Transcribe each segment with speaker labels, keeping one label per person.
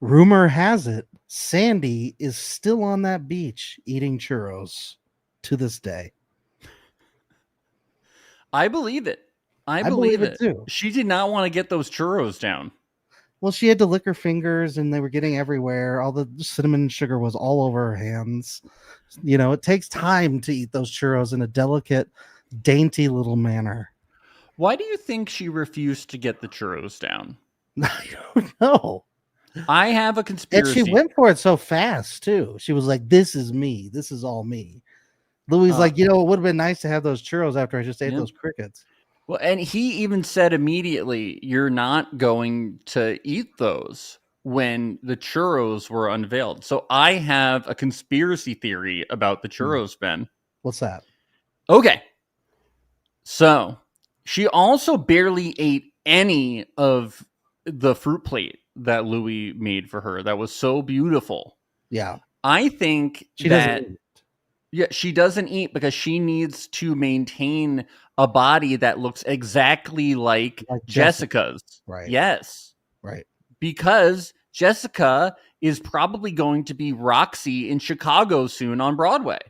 Speaker 1: Rumor has it Sandy is still on that beach eating churros to this day.
Speaker 2: I believe it. I
Speaker 1: I believe
Speaker 2: believe
Speaker 1: it
Speaker 2: it.
Speaker 1: too.
Speaker 2: She did not want to get those churros down.
Speaker 1: Well, she had to lick her fingers and they were getting everywhere. All the cinnamon and sugar was all over her hands. You know, it takes time to eat those churros in a delicate, dainty little manner.
Speaker 2: Why do you think she refused to get the churros down?
Speaker 1: I don't know.
Speaker 2: I have a
Speaker 1: And she
Speaker 2: conspiracy.
Speaker 1: went for it so fast, too. She was like, this is me. This is all me. Louis like, it would have been nice to have those churros after I just ate those crickets.
Speaker 2: Well, and he even said immediately, you're not going to eat those when the churros were unveiled. So I have a conspiracy theory about the churros, Ben.
Speaker 1: What's that?
Speaker 2: Okay. So she also barely ate any of the fruit plate that Louis made for her. That was so beautiful.
Speaker 1: Yeah.
Speaker 2: I think
Speaker 1: she doesn't eat.
Speaker 2: Yeah, she doesn't eat because she needs to maintain a body that looks exactly like Jessica's.
Speaker 1: Right.
Speaker 2: Yes.
Speaker 1: Right.
Speaker 2: Because Jessica is probably going to be Roxy in Chicago soon on Broadway.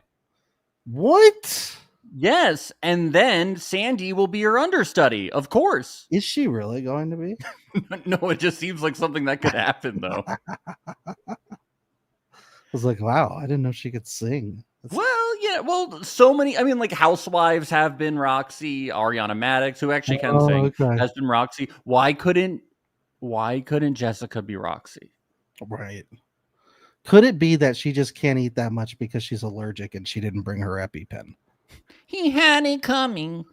Speaker 1: What?
Speaker 2: Yes, and then Sandy will be her understudy, of course.
Speaker 1: Is she really going to be?
Speaker 2: No, it just seems like something that could happen, though.
Speaker 1: I was like, wow, I didn't know she could sing.
Speaker 2: Well, yeah, so many. I mean, like Housewives have been Roxy, Ariana Madix, who actually can sing, has been Roxy. Why couldn't Jessica be Roxy?
Speaker 1: Right. Could it be that she just can't eat that much because she's allergic and she didn't bring her EpiPen?
Speaker 3: He had it coming.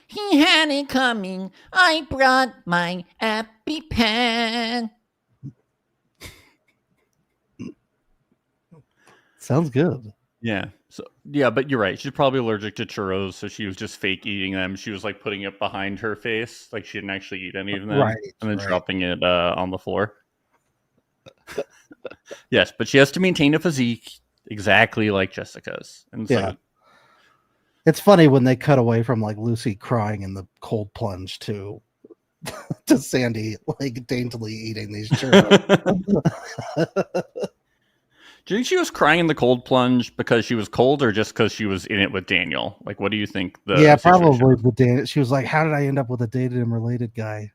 Speaker 3: He had it coming. I brought my EpiPen.
Speaker 1: Sounds good.
Speaker 2: Yeah. So yeah, but you're right. She's probably allergic to churros, so she was just fake eating them. She was like putting it behind her face, like she didn't actually eat any of them,
Speaker 1: right,
Speaker 2: and then dropping it on the floor. Yes, but she has to maintain a physique exactly like Jessica's. And so,
Speaker 1: yeah. It's funny when they cut away from like Lucy crying in the cold plunge to Sandy like daintily eating these churros.
Speaker 2: Do you think she was crying in the cold plunge because she was cold, or just because she was in it with Daniel? Like, what do you think?
Speaker 1: Probably with Daniel. She was like, "How did I end up with a dated and related guy?"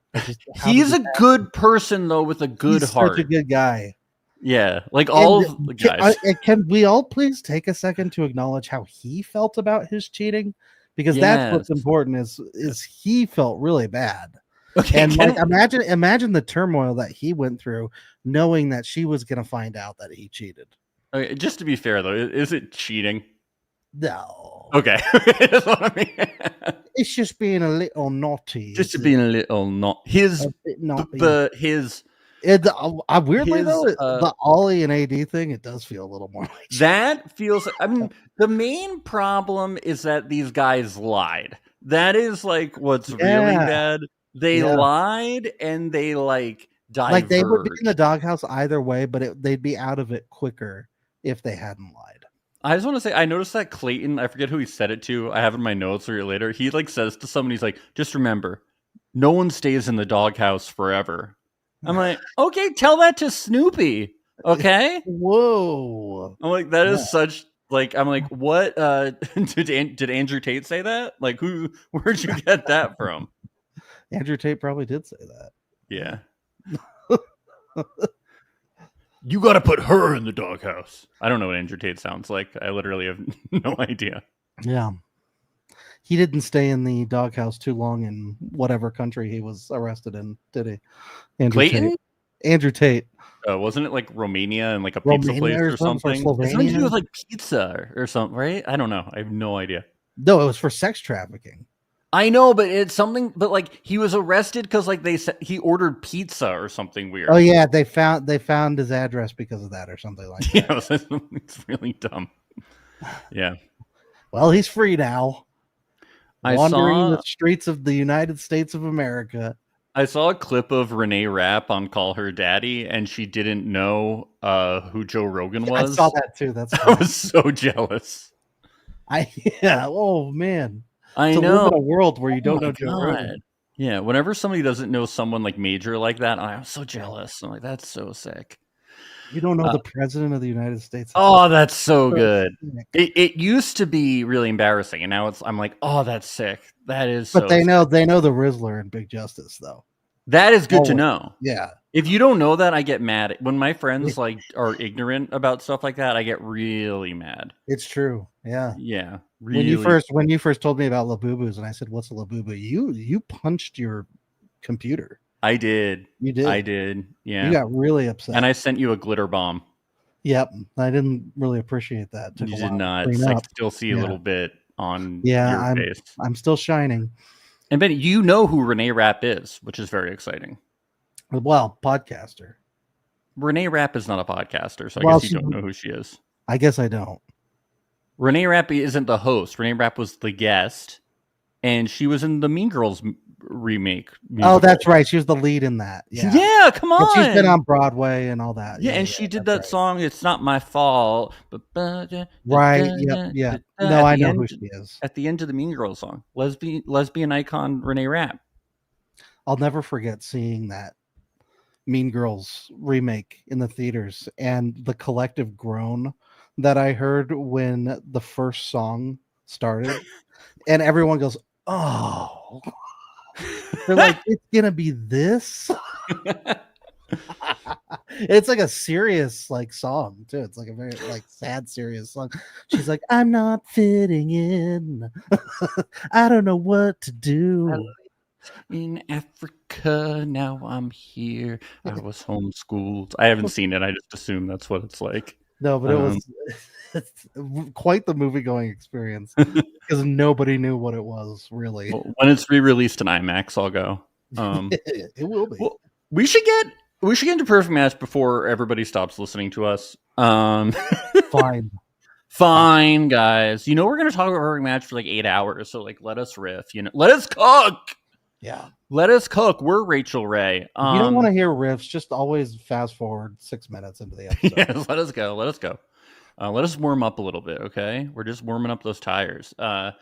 Speaker 2: He's a good person, though, with a good heart.
Speaker 1: Such a good guy.
Speaker 2: Yeah, like all of the guys.
Speaker 1: Can we all please take a second to acknowledge how he felt about his cheating? Because that's what's important. Is he felt really bad. Okay, and like, imagine the turmoil that he went through, knowing that she was going to find out that he cheated.
Speaker 2: Okay, just to be fair, though, is it cheating?
Speaker 1: No.
Speaker 2: Okay, that's what I mean.
Speaker 1: It's just being a little naughty.
Speaker 2: Just being a little weirdly
Speaker 1: though, the Ollie and AD thing, it does feel a little more like
Speaker 2: that. Feels. I mean, the main problem is that these guys lied. That is like what's really bad. They lied and they like diverged.
Speaker 1: Like they would be in the doghouse either way, but they'd be out of it quicker if they hadn't lied.
Speaker 2: I just want to say, I noticed that Clayton, I forget who he said it to. I have it in my notes or later. He like says to someone, he's like, just remember, no one stays in the doghouse forever. I'm like, okay, tell that to Snoopy. Okay.
Speaker 1: Whoa.
Speaker 2: I'm like, that is such like, I'm like, what, did Andrew Tate say that? Like where'd you get that from?
Speaker 1: Andrew Tate probably did say that.
Speaker 2: Yeah. You got to put her in the doghouse. I don't know what Andrew Tate sounds like. I literally have no idea.
Speaker 1: Yeah. He didn't stay in the doghouse too long in whatever country he was arrested in, did he? Andrew Tate.
Speaker 2: Wasn't it like Romania and like a pizza place or something? Something to do with like pizza or something, right? I don't know. I have no idea.
Speaker 1: No, it was for sex trafficking.
Speaker 2: I know, but it's something. But like he was arrested because like they said he ordered pizza or something weird.
Speaker 1: Oh yeah, they found his address because of that or something like that.
Speaker 2: Yeah, it's really dumb. Yeah.
Speaker 1: Well, he's free now. Wandering the streets of the United States of America.
Speaker 2: I saw a clip of Renee Rapp on Call Her Daddy, and she didn't know who Joe Rogan was.
Speaker 1: I saw that too.
Speaker 2: I was so jealous.
Speaker 1: Oh man.
Speaker 2: I know.
Speaker 1: Live in a world where you don't know Joe Rogan.
Speaker 2: Yeah, whenever somebody doesn't know someone like major like that, I'm so jealous. I'm like, that's so sick.
Speaker 1: You don't know the president of the United States.
Speaker 2: Oh, that's so good. It used to be really embarrassing, and now I'm like, oh, that's sick. That is
Speaker 1: but
Speaker 2: so
Speaker 1: they
Speaker 2: sick.
Speaker 1: know the Rizzler and Big Justice, though.
Speaker 2: That is good to know.
Speaker 1: Yeah.
Speaker 2: If you don't know that, I get mad. When my friends like are ignorant about stuff like that, I get really mad.
Speaker 1: It's true. Yeah.
Speaker 2: Yeah.
Speaker 1: Really. When you first told me about Labubu's and I said, "What's a Labubu?" You punched your computer.
Speaker 2: I did.
Speaker 1: You did.
Speaker 2: I did. Yeah.
Speaker 1: You got really upset.
Speaker 2: And I sent you a glitter bomb.
Speaker 1: Yep. I didn't really appreciate that.
Speaker 2: You did not. I can still see a little bit on your face.
Speaker 1: I'm still shining.
Speaker 2: And Ben, you know who Renee Rapp is, which is very exciting.
Speaker 1: Well, podcaster.
Speaker 2: Renee Rapp is not a podcaster, so I guess you don't know who she is.
Speaker 1: I guess I don't.
Speaker 2: Renee Rapp isn't the host. Renee Rapp was the guest, and she was in the Mean Girls remake.
Speaker 1: Musical. Oh, that's right. She was the lead in that.
Speaker 2: Yeah, come on.
Speaker 1: And she's been on Broadway and all that.
Speaker 2: Yeah, and she did that song, It's Not My Fault.
Speaker 1: Right, yeah. No, I know who she is.
Speaker 2: At the end of the Mean Girls song. Lesbian icon Renee Rapp.
Speaker 1: I'll never forget seeing that Mean Girls remake in the theaters and the collective groan that I heard when the first song started. And everyone goes, oh. They're like, it's gonna be this. It's like a serious song too. It's like a very sad, serious song. She's like, I'm not fitting in. I don't know what to do.
Speaker 2: In Africa, now I'm here. I was homeschooled. I haven't seen it. I just assume that's what it's like.
Speaker 1: No, but it's quite the movie-going experience because nobody knew what it was, really.
Speaker 2: Well, when it's re-released in IMAX, I'll go.
Speaker 1: It will be.
Speaker 2: Well, we should get into Perfect Match before everybody stops listening to us. Fine, guys. We're going to talk about Perfect Match for 8 hours, so let us riff. Let us cook.
Speaker 1: Yeah.
Speaker 2: Let us cook. We're Rachel Ray.
Speaker 1: You don't want to hear riffs. Just always fast forward 6 minutes into the episode.
Speaker 2: Yes, let us go. Let us warm up a little bit, okay? We're just warming up those tires. I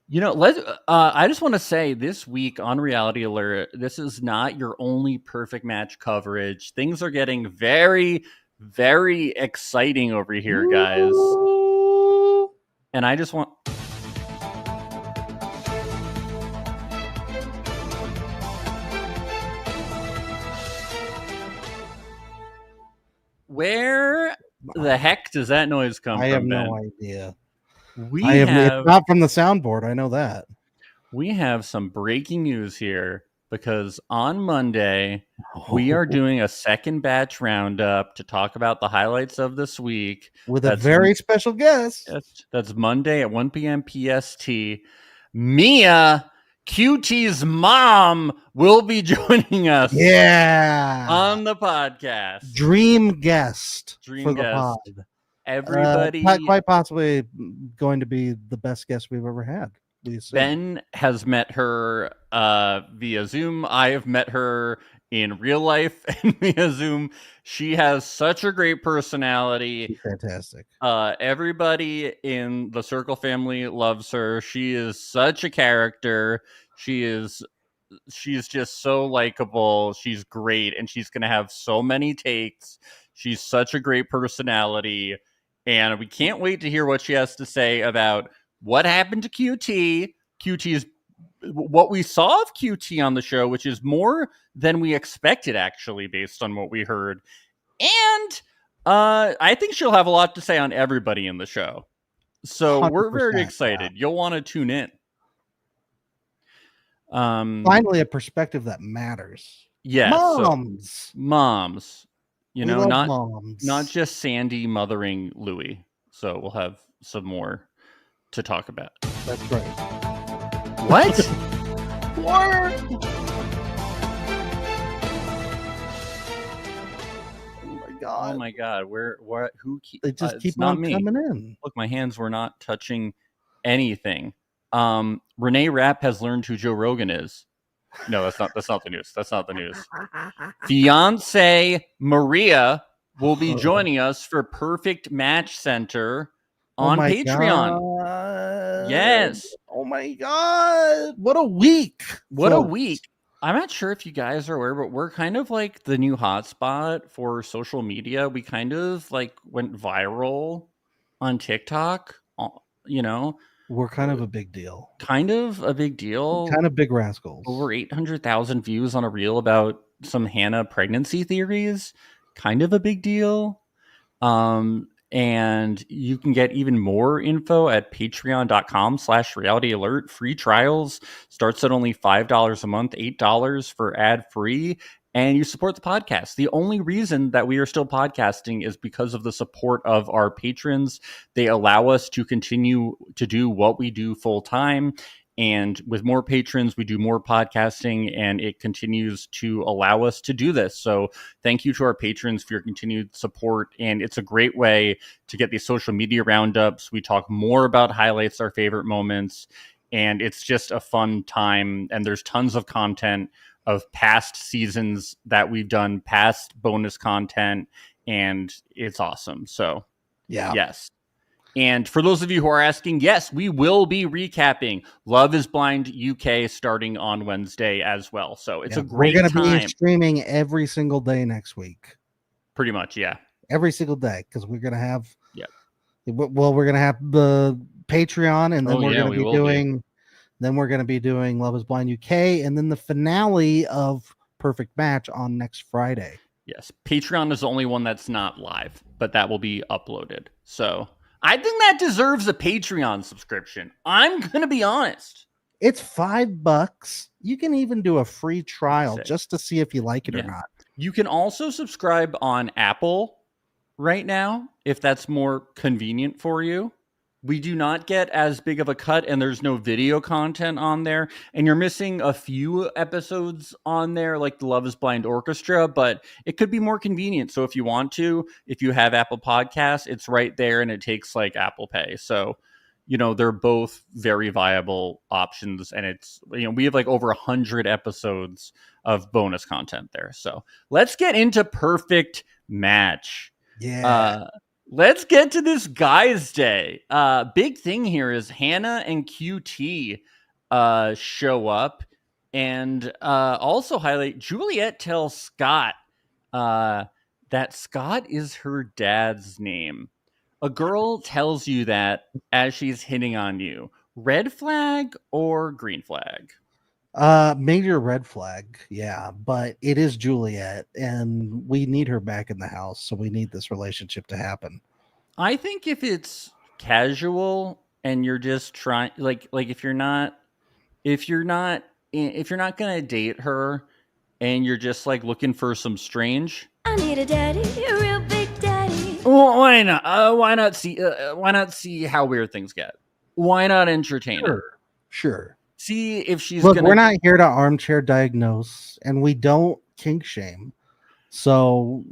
Speaker 2: just want to say this week on Reality Alert, this is not your only Perfect Match coverage. Things are getting very, very exciting over here, guys. And I just want... Where the heck does that noise come from?
Speaker 1: I have
Speaker 2: Ben?
Speaker 1: no idea.
Speaker 2: It's
Speaker 1: not from the soundboard. I know that.
Speaker 2: We have some breaking news here because on Monday, we are doing a second batch roundup to talk about the highlights of this week.
Speaker 1: With a very special guest.
Speaker 2: That's Monday at 1 p.m. PST. Mia, QT's mom, will be joining us.
Speaker 1: Yeah.
Speaker 2: On the podcast.
Speaker 1: Dream guest for the
Speaker 2: guest.
Speaker 1: pod.
Speaker 2: Everybody.
Speaker 1: Quite possibly going to be the best guest we've ever had.
Speaker 2: Ben has met her via Zoom. I have met her in real life and via Zoom. She has such a great personality.
Speaker 1: She's fantastic.
Speaker 2: Everybody in the Circle family loves her. She is such a character. She's just so likable. She's great, and she's going to have so many takes. She's such a great personality, and we can't wait to hear what she has to say about what happened to QT. QT's what we saw of QT on the show, which is more than we expected, actually, based on what we heard. And I think she'll have a lot to say on everybody in the show. So we're very excited. Yeah. You'll want to tune in.
Speaker 1: Finally, a perspective that matters.
Speaker 2: Yes. Moms.
Speaker 1: Moms.
Speaker 2: Not just Sandy mothering Louie. So we'll have some more to talk about.
Speaker 1: That's right.
Speaker 2: What?
Speaker 1: What?
Speaker 2: Oh my god!
Speaker 1: They just keep on coming in.
Speaker 2: Look, my hands were not touching anything. Renee Rapp has learned who Joe Rogan is. No, that's not the news. That's not the news. Fiance Maria will be joining us for Perfect Match Center on Patreon.
Speaker 1: God.
Speaker 2: Yes.
Speaker 1: Oh my god! What a week!
Speaker 2: What a week! I'm not sure if you guys are aware, but we're kind of like the new hotspot for social media. We kind of like went viral on TikTok. You know,
Speaker 1: We're kind of a big deal.
Speaker 2: kind of a big deal.
Speaker 1: Kind of big rascals.
Speaker 2: Over 800,000 views on a reel about some Hannah pregnancy theories. Kind of a big deal. And you can get even more info at patreon.com/reality alert. Free trials starts at only $5 a month, $8 for ad free. And you support the podcast. The only reason that we are still podcasting is because of the support of our patrons. They allow us to continue to do what we do full time. And with more patrons, we do more podcasting, and it continues to allow us to do this. So thank you to our patrons for your continued support. And it's a great way to get these social media roundups. We talk more about highlights, our favorite moments, and it's just a fun time. And there's tons of content of past seasons that we've done, past bonus content, and it's awesome. So
Speaker 1: yeah.
Speaker 2: Yes. And for those of you who are asking, yes, we will be recapping Love is Blind UK starting on Wednesday as well. So it's a great time.
Speaker 1: We're going to be streaming every single day next week.
Speaker 2: Pretty much, yeah.
Speaker 1: Every single day, because we're going to have well, we're going to have the Patreon, and then we're going to be doing then we're going to be doing Love is Blind UK, and then the finale of Perfect Match on next Friday.
Speaker 2: Yes. Patreon is the only one that's not live, but that will be uploaded. So I think that deserves a Patreon subscription. I'm going to be honest.
Speaker 1: It's $5. You can even do a free trial just to see if you like it or not.
Speaker 2: You can also subscribe on Apple right now, if that's more convenient for you. We do not get as big of a cut, and there's no video content on there. And you're missing a few episodes on there, like the Love is Blind Orchestra, but it could be more convenient. So if you want to, if you have Apple Podcasts, it's right there, and it takes like Apple Pay. So, they're both very viable options. And it's, we have like over 100 episodes of bonus content there. So let's get into Perfect Match.
Speaker 1: Yeah.
Speaker 2: Let's get to this Guy's Day. Big thing here is Hannah and QT show up, and also highlight Juliet tells Scott that Scott is her dad's name. A girl tells you that as she's hitting on you. Red flag or green flag?
Speaker 1: Major red flag, yeah, but it is Juliet, and we need her back in the house, so we need this relationship to happen.
Speaker 2: I think if it's casual and you're just trying, like if you're not gonna date her, and you're just like looking for some strange.
Speaker 4: I need a daddy, a real big daddy.
Speaker 2: Well, why not? Why not see how weird things get? Why not entertain her?
Speaker 1: Sure.
Speaker 2: See if she's
Speaker 1: We're not here to armchair diagnose, and we don't kink shame. So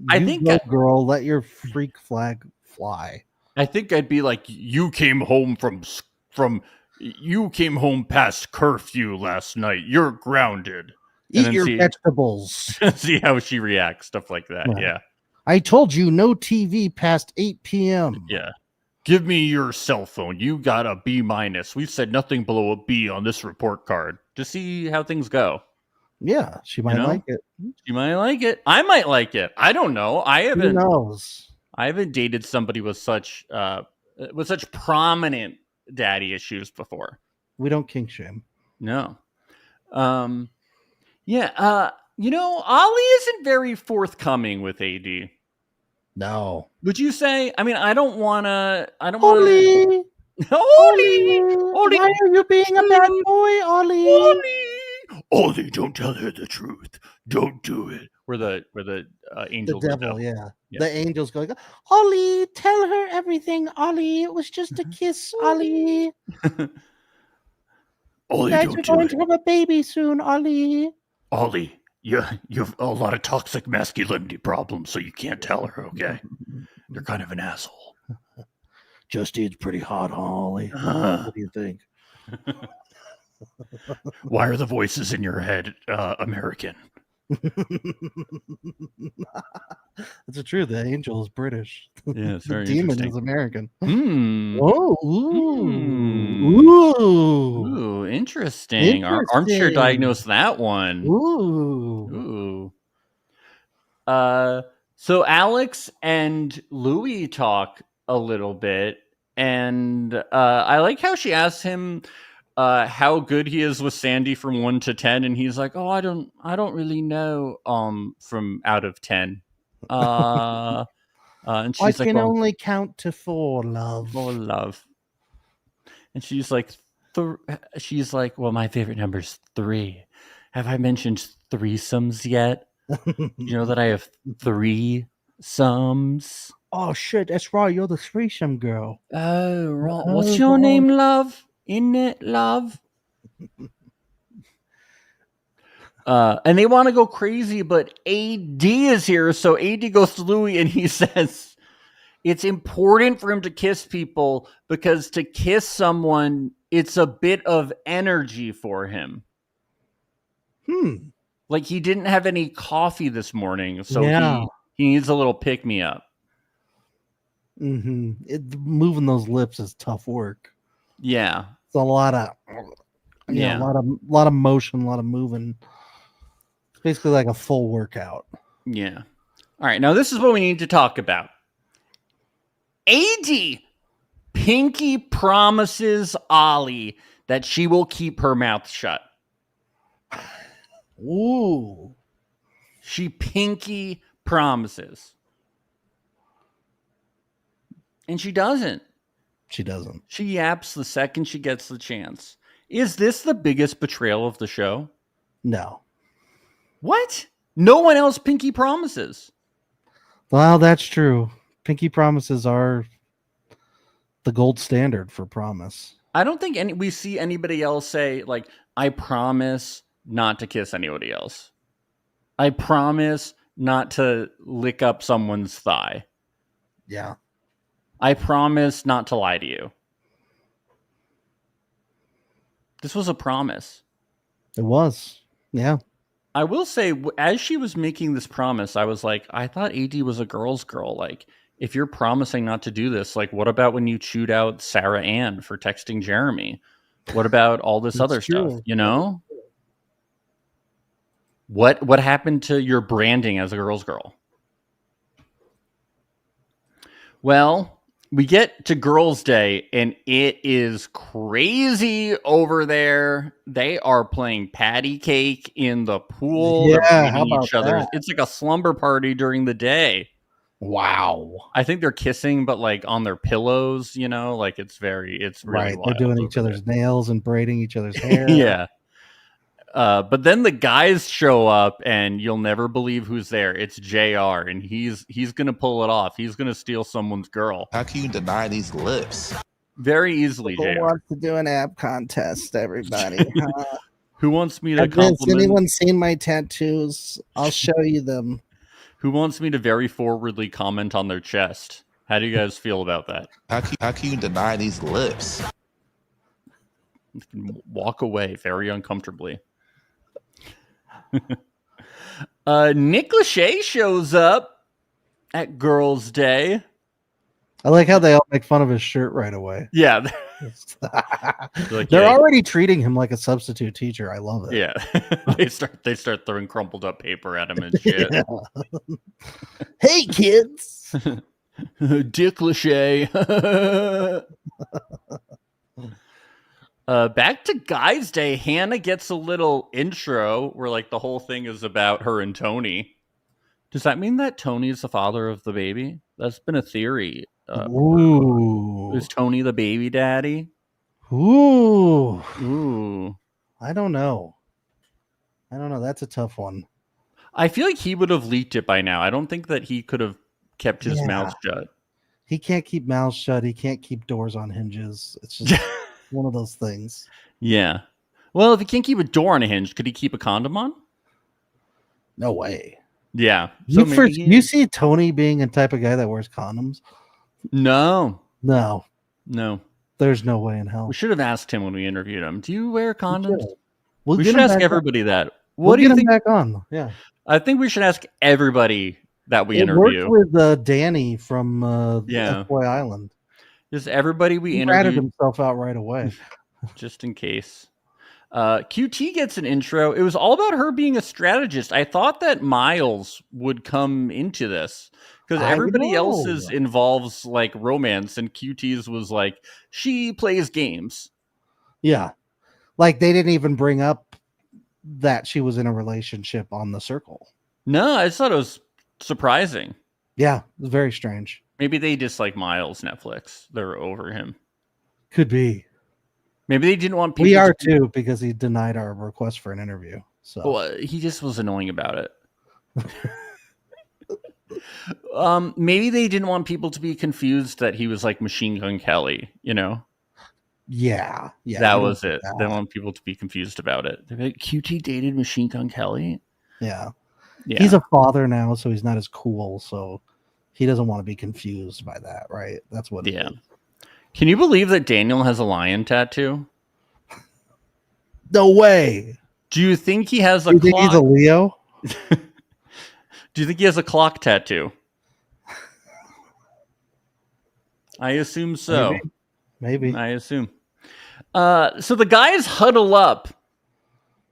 Speaker 1: girl, let your freak flag fly.
Speaker 2: I think I'd be like, you came home you came home past curfew last night. You're grounded.
Speaker 1: Eat your vegetables.
Speaker 2: See how she reacts, stuff like that. Yeah.
Speaker 1: I told you no TV past 8 p.m.
Speaker 2: Yeah. Give me your cell phone. You got a B-. We've said nothing below a B on this report card. To see how things go.
Speaker 1: Yeah, she might like it.
Speaker 2: She might like it. I might like it. I don't know.
Speaker 1: Who knows? I
Speaker 2: haven't dated somebody with such prominent daddy issues before.
Speaker 1: We don't kink shame.
Speaker 2: No. Yeah. Ollie isn't very forthcoming with AD.
Speaker 1: No.
Speaker 2: Would you say? I mean, I don't want to.
Speaker 1: Ollie! Ollie! Why are you being a bad boy, Ollie?
Speaker 2: Ollie, don't tell her the truth. Don't do it. We're the angels.
Speaker 1: The devil, yeah. The angels going, Ollie, tell her everything, Ollie. It was just a kiss, Ollie.
Speaker 2: Ollie,
Speaker 1: you guys are going to have a baby soon, Ollie.
Speaker 2: Ollie, you have a lot of toxic masculinity problems, so you can't tell her, okay? You're kind of an asshole.
Speaker 1: Justine's pretty hot, Ollie. What do you think?
Speaker 2: Why are the voices in your head American?
Speaker 1: That's true. The angel is British.
Speaker 2: Yeah, it's
Speaker 1: The
Speaker 2: very
Speaker 1: demon
Speaker 2: interesting.
Speaker 1: is American.
Speaker 2: Hmm.
Speaker 1: Oh,
Speaker 2: Ooh, interesting. Our armchair
Speaker 1: interesting.
Speaker 2: diagnosed that one.
Speaker 1: Ooh.
Speaker 2: So Alex and Louis talk a little bit, and I like how she asks him how good he is with Sandy from 1 to 10, and he's like, "Oh, I don't really know from out of 10." And
Speaker 1: I
Speaker 2: she's like,
Speaker 1: can
Speaker 2: "Well,
Speaker 1: only count to 4, love.
Speaker 2: for love." And she's like, "Well, my favorite number is 3. Have I mentioned threesomes yet? You know that I have 3 sums."
Speaker 1: Oh shit, that's right. You're the threesome girl.
Speaker 2: Oh, right. What's
Speaker 1: Oh,
Speaker 2: your
Speaker 1: right.
Speaker 2: name, love? Isn't it, love? And they want to go crazy, but AD is here. So AD goes to Louis and he says it's important for him to kiss people because to kiss someone, it's a bit of energy for him. Like he didn't have any coffee this morning, so
Speaker 1: Yeah.
Speaker 2: he needs a little pick me up.
Speaker 1: Moving those lips is tough work.
Speaker 2: Yeah.
Speaker 1: It's a lot of
Speaker 2: Yeah.
Speaker 1: a lot of motion, a lot of moving. It's basically like a full workout.
Speaker 2: Yeah. All right. Now this is what we need to talk about. AD Pinky promises Ollie that she will keep her mouth shut.
Speaker 1: Ooh.
Speaker 2: She pinky promises. And she doesn't.
Speaker 1: She doesn't.
Speaker 2: She yaps the second she gets the chance. Is this the biggest betrayal of the show?
Speaker 1: No.
Speaker 2: What? No one else pinky promises.
Speaker 1: Well, that's true. Pinky promises are the gold standard for promise.
Speaker 2: I don't think we see anybody else say, like, I promise not to kiss anybody else. I promise not to lick up someone's thigh.
Speaker 1: Yeah.
Speaker 2: I promise not to lie to you. This was a promise.
Speaker 1: It was. Yeah.
Speaker 2: I will say, as she was making this promise, I was like, I thought AD was a girl's girl. Like, if you're promising not to do this, like, what about when you chewed out Sarah Ann for texting Jeremy? What about all this other stuff? You know? What happened to your branding as a girl's girl? Well, we get to Girls' Day, and it is crazy over there. They are playing patty cake in the pool.
Speaker 1: Yeah,
Speaker 2: They're
Speaker 1: how
Speaker 2: beating
Speaker 1: about
Speaker 2: each other.
Speaker 1: that?
Speaker 2: It's like a slumber party during the day.
Speaker 1: Wow.
Speaker 2: I think they're kissing, but like on their pillows, you know, like it's really
Speaker 1: Right.
Speaker 2: wild.
Speaker 1: They're doing
Speaker 2: over
Speaker 1: each other's
Speaker 2: there.
Speaker 1: nails and braiding each other's hair.
Speaker 2: Yeah. But then the guys show up, and you'll never believe who's there. It's JR, and he's gonna pull it off. He's gonna steal someone's girl.
Speaker 5: How can you deny these lips?
Speaker 2: Very easily,
Speaker 1: Who
Speaker 2: JR.
Speaker 1: wants to do an ab contest, everybody?
Speaker 2: Who wants me to
Speaker 1: Has
Speaker 2: compliment?
Speaker 1: anyone seen my tattoos? I'll show you them.
Speaker 2: Who wants me to very forwardly comment on their chest? How do you guys feel about that?
Speaker 5: How can you deny these lips?
Speaker 2: Walk away very uncomfortably. Nick Lachey shows up at Girls' Day.
Speaker 1: I like how they all make fun of his shirt right away.
Speaker 2: Yeah.
Speaker 1: They're
Speaker 2: Like, yeah,
Speaker 1: already treating him like a substitute teacher. I love it.
Speaker 2: yeah. they start throwing crumpled up paper at him and shit.
Speaker 1: Yeah. Hey, kids.
Speaker 2: Dick Lachey. Back to Guys' Day, Hannah gets a little intro where like the whole thing is about her and Tony. Does that mean that Tony is the father of the baby? That's been a theory.
Speaker 1: Ooh.
Speaker 2: Is Tony the baby daddy?
Speaker 1: Ooh.
Speaker 2: Ooh.
Speaker 1: I don't know. That's a tough one.
Speaker 2: I feel like he would have leaked it by now. I don't think that he could have kept his mouth shut.
Speaker 1: He can't keep mouths shut. He can't keep doors on hinges. It's just one of those things.
Speaker 2: Yeah. Well, if he can't keep a door on a hinge, could he keep a condom on?
Speaker 1: No way.
Speaker 2: Yeah. So
Speaker 1: you see Tony being a type of guy that wears condoms?
Speaker 2: No.
Speaker 1: There's no way in hell.
Speaker 2: We should have asked him when we interviewed him. Do you wear condoms?
Speaker 1: We
Speaker 2: should ask everybody that. What do you think?
Speaker 1: Back on? Yeah,
Speaker 2: I think we should ask everybody that we interview.
Speaker 1: Worked with Danny from FY Island.
Speaker 2: Just everybody we
Speaker 1: he ratted himself out right away,
Speaker 2: just in case. QT gets an intro. It was all about her being a strategist. I thought that Miles would come into this because everybody else's involves like romance, and QT's was like she plays games.
Speaker 1: Yeah, like they didn't even bring up that she was in a relationship on the circle.
Speaker 2: No, I just thought it was surprising.
Speaker 1: Yeah, it was very strange.
Speaker 2: Maybe they dislike Miles. Netflix, they're over him.
Speaker 1: Could be.
Speaker 2: Maybe they didn't want people.
Speaker 1: We are too, because he denied our request for an interview. So
Speaker 2: he just was annoying about it. Maybe they didn't want people to be confused that he was like Machine Gun Kelly, you know?
Speaker 1: Yeah.
Speaker 2: That was it. They don't want people to be confused about it. They're like, QT dated Machine Gun Kelly?
Speaker 1: Yeah. He's a father now, so he's not as cool, so he doesn't want to be confused by that, right? That's what it is.
Speaker 2: Can you believe that Daniel has a lion tattoo?
Speaker 1: No way.
Speaker 2: Do you think he has a
Speaker 1: clock? Think he's a Leo?
Speaker 2: Do you think he has a clock tattoo? I assume so.
Speaker 1: Maybe.
Speaker 2: I assume. So the guys huddle up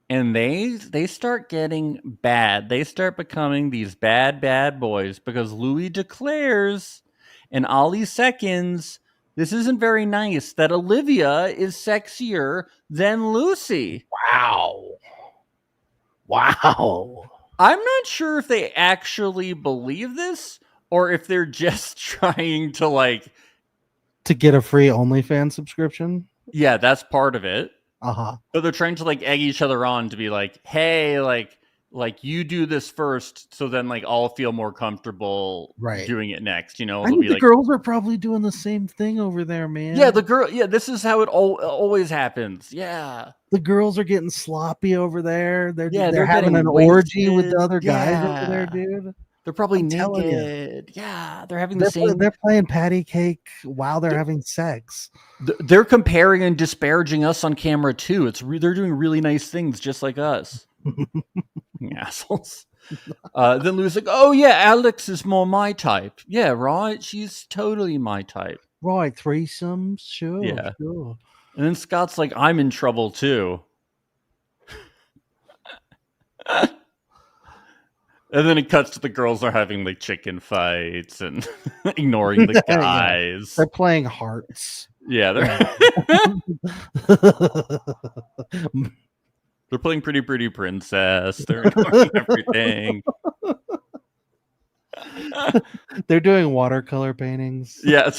Speaker 2: and they start getting bad. They start becoming these bad boys because Louis declares and Ollie seconds, this isn't very nice, that Olivia is sexier than Lucy.
Speaker 1: Wow.
Speaker 2: I'm not sure if they actually believe this or if they're just trying to
Speaker 1: get a free OnlyFans subscription.
Speaker 2: Yeah, that's part of it.
Speaker 1: Uh-huh.
Speaker 2: But they're trying to egg each other on to be like, hey, like you do this first, so then I'll feel more comfortable doing it next. You know,
Speaker 1: the girls are probably doing the same thing over there, man.
Speaker 2: Yeah, this is how it always happens. Yeah.
Speaker 1: The girls are getting sloppy over there. They're having an orgy with the other guys over there, dude.
Speaker 2: They're probably naked. Yeah, they're having the same.
Speaker 1: They're playing patty cake while they're having sex.
Speaker 2: They're comparing and disparaging us on camera too. They're doing really nice things just like us. Assholes. Then Lou's like, oh yeah, Alex is more my type. Yeah, right. She's totally my type.
Speaker 1: Right, threesomes, sure.
Speaker 2: Yeah.
Speaker 1: Sure.
Speaker 2: And then Scott's like, I'm in trouble too. And then it cuts to the girls are having
Speaker 1: chicken
Speaker 2: fights and ignoring the guys.
Speaker 1: They're playing hearts.
Speaker 2: Yeah, they're playing Pretty Princess. They're ignoring everything.
Speaker 1: They're doing watercolor paintings.
Speaker 2: Yeah.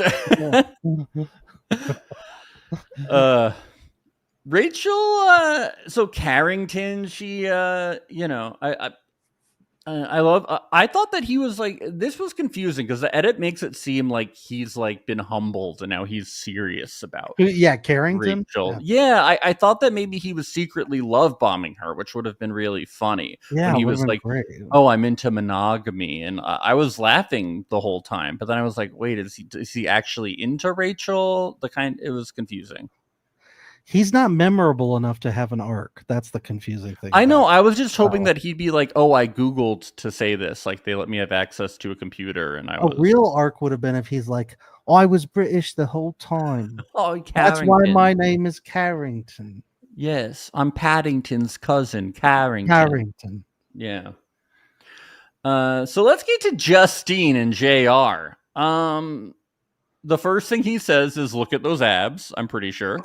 Speaker 2: Rachel, so Carrington, she, I thought that he was this was confusing because the edit makes it seem like he's been humbled and now he's serious about
Speaker 1: Carrington.
Speaker 2: Rachel. Yeah, I thought that maybe he was secretly love bombing her, which would have been really funny.
Speaker 1: Yeah,
Speaker 2: when he was
Speaker 1: great.
Speaker 2: Oh, I'm into monogamy, and I was laughing the whole time, but then I was like, wait, is he actually into Rachel? It was confusing.
Speaker 1: He's not memorable enough to have an arc. That's the confusing thing.
Speaker 2: I know. I was just hoping that he'd be like, oh, I Googled to say this. They let me have access to a computer. And a
Speaker 1: real arc would have been if he's like, oh, I was British the whole time.
Speaker 2: Oh, Carrington.
Speaker 1: That's why my name is Carrington.
Speaker 2: Yes, I'm Paddington's cousin, Carrington.
Speaker 1: Carrington.
Speaker 2: Yeah. So let's get to Justine and JR. The first thing he says is, look at those abs, I'm pretty sure.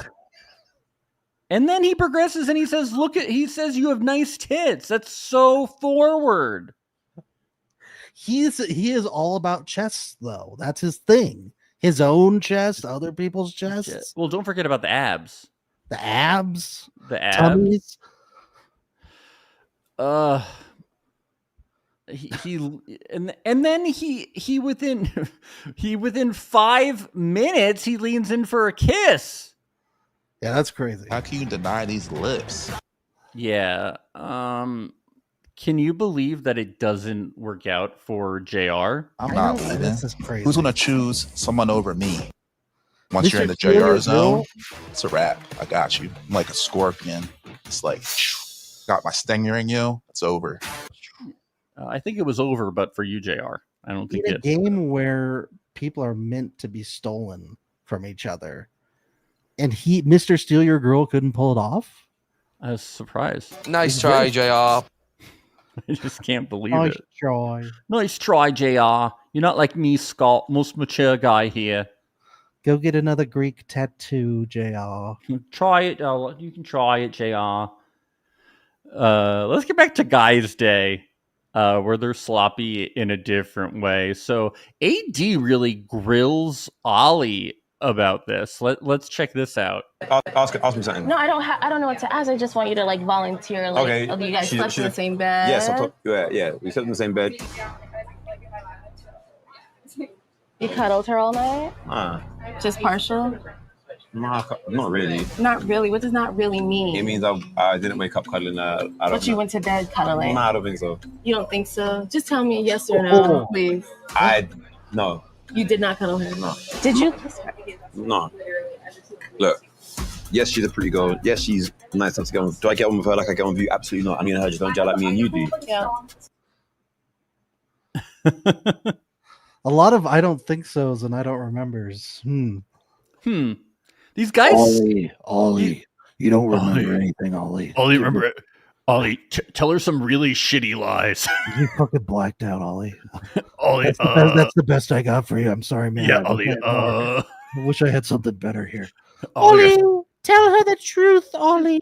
Speaker 2: And then he progresses and he says, he says you have nice tits. That's so forward.
Speaker 1: He is all about chests, though. That's his thing. His own chest, other people's chests.
Speaker 2: Well, don't forget about the abs.
Speaker 1: The abs?
Speaker 2: The abs.
Speaker 1: Tummies.
Speaker 2: And then he within 5 minutes he leans in for a kiss.
Speaker 1: Yeah, that's crazy.
Speaker 5: How can you deny these lips?
Speaker 2: Yeah. Can you believe that it doesn't work out for JR?
Speaker 5: I'm not leaving.
Speaker 1: This is crazy.
Speaker 5: Who's gonna choose someone over me? Once you're in the JR zone, it's a wrap. I got you. I'm like a scorpion. It's like got my stinger in you, it's over.
Speaker 2: I think it was over, but for you, JR, I don't think
Speaker 1: in a
Speaker 2: it.
Speaker 1: game where people are meant to be stolen from each other, and Mr. Steal Your Girl couldn't pull it off.
Speaker 2: I was surprised.
Speaker 6: Nice try, JR.
Speaker 2: I just can't believe
Speaker 1: Nice
Speaker 2: it.
Speaker 1: try.
Speaker 2: Nice try, JR. You're not like me, Scott, most mature guy here.
Speaker 1: Go get another Greek tattoo, JR.
Speaker 2: Try it. You can try it, JR. Let's get back to Guys' Day, where they're sloppy in a different way. So AD really grills Ollie about this. Let's check this out.
Speaker 7: Ask me something.
Speaker 8: No, I don't know what to ask. I just want you to like volunteer. Like,
Speaker 7: Okay.
Speaker 8: You guys slept in the same bed.
Speaker 7: Yeah, we slept in the same bed.
Speaker 8: You cuddled her all night? Just partial?
Speaker 7: Nah, not really.
Speaker 8: Not really? What does not really mean?
Speaker 7: It means I didn't wake up cuddling.
Speaker 8: But you went to bed cuddling?
Speaker 7: Nah, I don't think so.
Speaker 8: You don't think so? Just tell me yes or no, please.
Speaker 7: No.
Speaker 8: You did not cuddle her? No. Did you kiss her?
Speaker 7: No. Look. Yes, she's a pretty girl. Yes, she's nice enough to get on. Do I get on with her like I get on with you? Absolutely not. I mean, her just don't gel like me and you do.
Speaker 8: Yeah.
Speaker 1: A lot of I don't think so's and I don't remembers.
Speaker 2: These guys.
Speaker 9: Ollie, you don't remember anything, Ollie.
Speaker 2: Ollie, remember it. Ollie, tell her some really shitty lies.
Speaker 1: You fucking blacked out, Ollie.
Speaker 2: Ollie,
Speaker 1: that's the best I got for you. I'm sorry, man.
Speaker 2: Yeah, Ollie.
Speaker 1: I wish I had something better here.
Speaker 2: Ollie,
Speaker 1: tell her the truth, Ollie.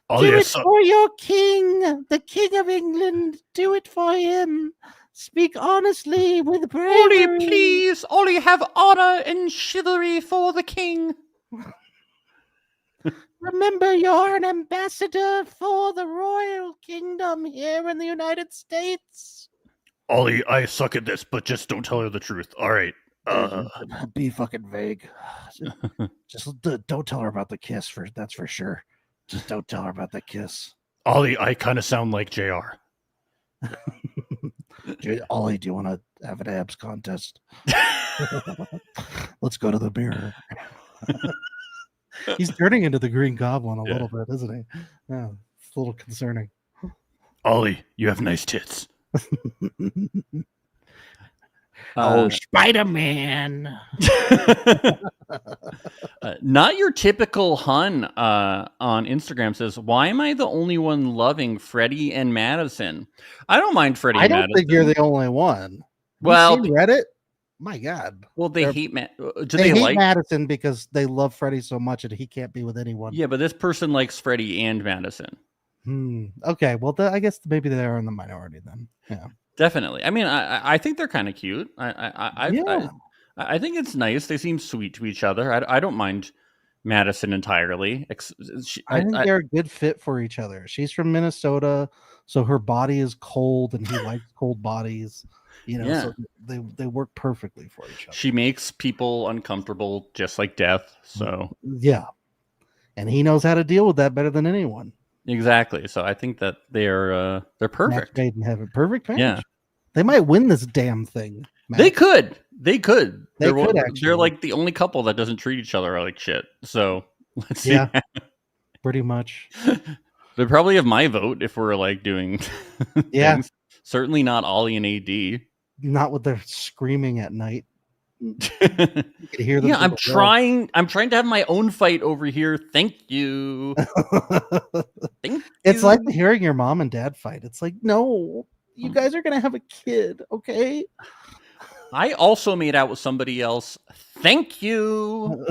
Speaker 2: Ollie,
Speaker 1: Do it for your king, the King of England. Do it for him. Speak honestly with bravery.
Speaker 2: Ollie, please. Ollie, have honor and chivalry for the king.
Speaker 1: Remember, you're an ambassador for the royal kingdom here in the United States.
Speaker 2: Ollie, I suck at this, but just don't tell her the truth. All right.
Speaker 1: Be fucking vague. Just don't tell her about the kiss. That's for sure. Just don't tell her about the kiss.
Speaker 2: Ollie, I kind of sound like JR.
Speaker 1: Ollie, do you want to have an abs contest? Let's go to the mirror. He's turning into the Green Goblin a little bit, isn't he? Yeah, it's a little concerning.
Speaker 2: Ollie, you have nice tits.
Speaker 1: Spider-Man.
Speaker 2: Not your typical hun on Instagram says, why am I the only one loving Freddie and Madison? I don't mind Freddie and Madison.
Speaker 1: I don't think you're the only one.
Speaker 2: Well,
Speaker 1: you seen Reddit? My God.
Speaker 2: Well, they hate
Speaker 1: they hate Madison because they love Freddie so much and he can't be with anyone.
Speaker 2: Yeah, but this person likes Freddie and Madison.
Speaker 1: Okay, well, I guess maybe they are in the minority then. Yeah,
Speaker 2: definitely. I mean, I think they're kind of cute. I think it's nice. They seem sweet to each other. I don't mind Madison entirely.
Speaker 1: I think they're a good fit for each other. She's from Minnesota, so her body is cold and he likes cold bodies. So they work perfectly for each other.
Speaker 2: She makes people uncomfortable just like death. So
Speaker 1: yeah. And he knows how to deal with that better than anyone.
Speaker 2: Exactly. So I think that they're perfect.
Speaker 1: Match made in heaven. Perfect match.
Speaker 2: Yeah.
Speaker 1: They might win this damn thing.
Speaker 2: Matt. They could. They're like the only couple that doesn't treat each other like shit. So let's see.
Speaker 1: Yeah. Pretty much.
Speaker 2: They probably have my vote if we're like doing
Speaker 1: things.
Speaker 2: Certainly not Ollie and AD.
Speaker 1: Not with their screaming at night. You can hear them.
Speaker 2: Yeah, I'm trying to have my own fight over here. Thank you.
Speaker 1: It's like hearing your mom and dad fight. It's like, no, you guys are gonna have a kid, okay?
Speaker 2: I also made out with somebody else. Thank you.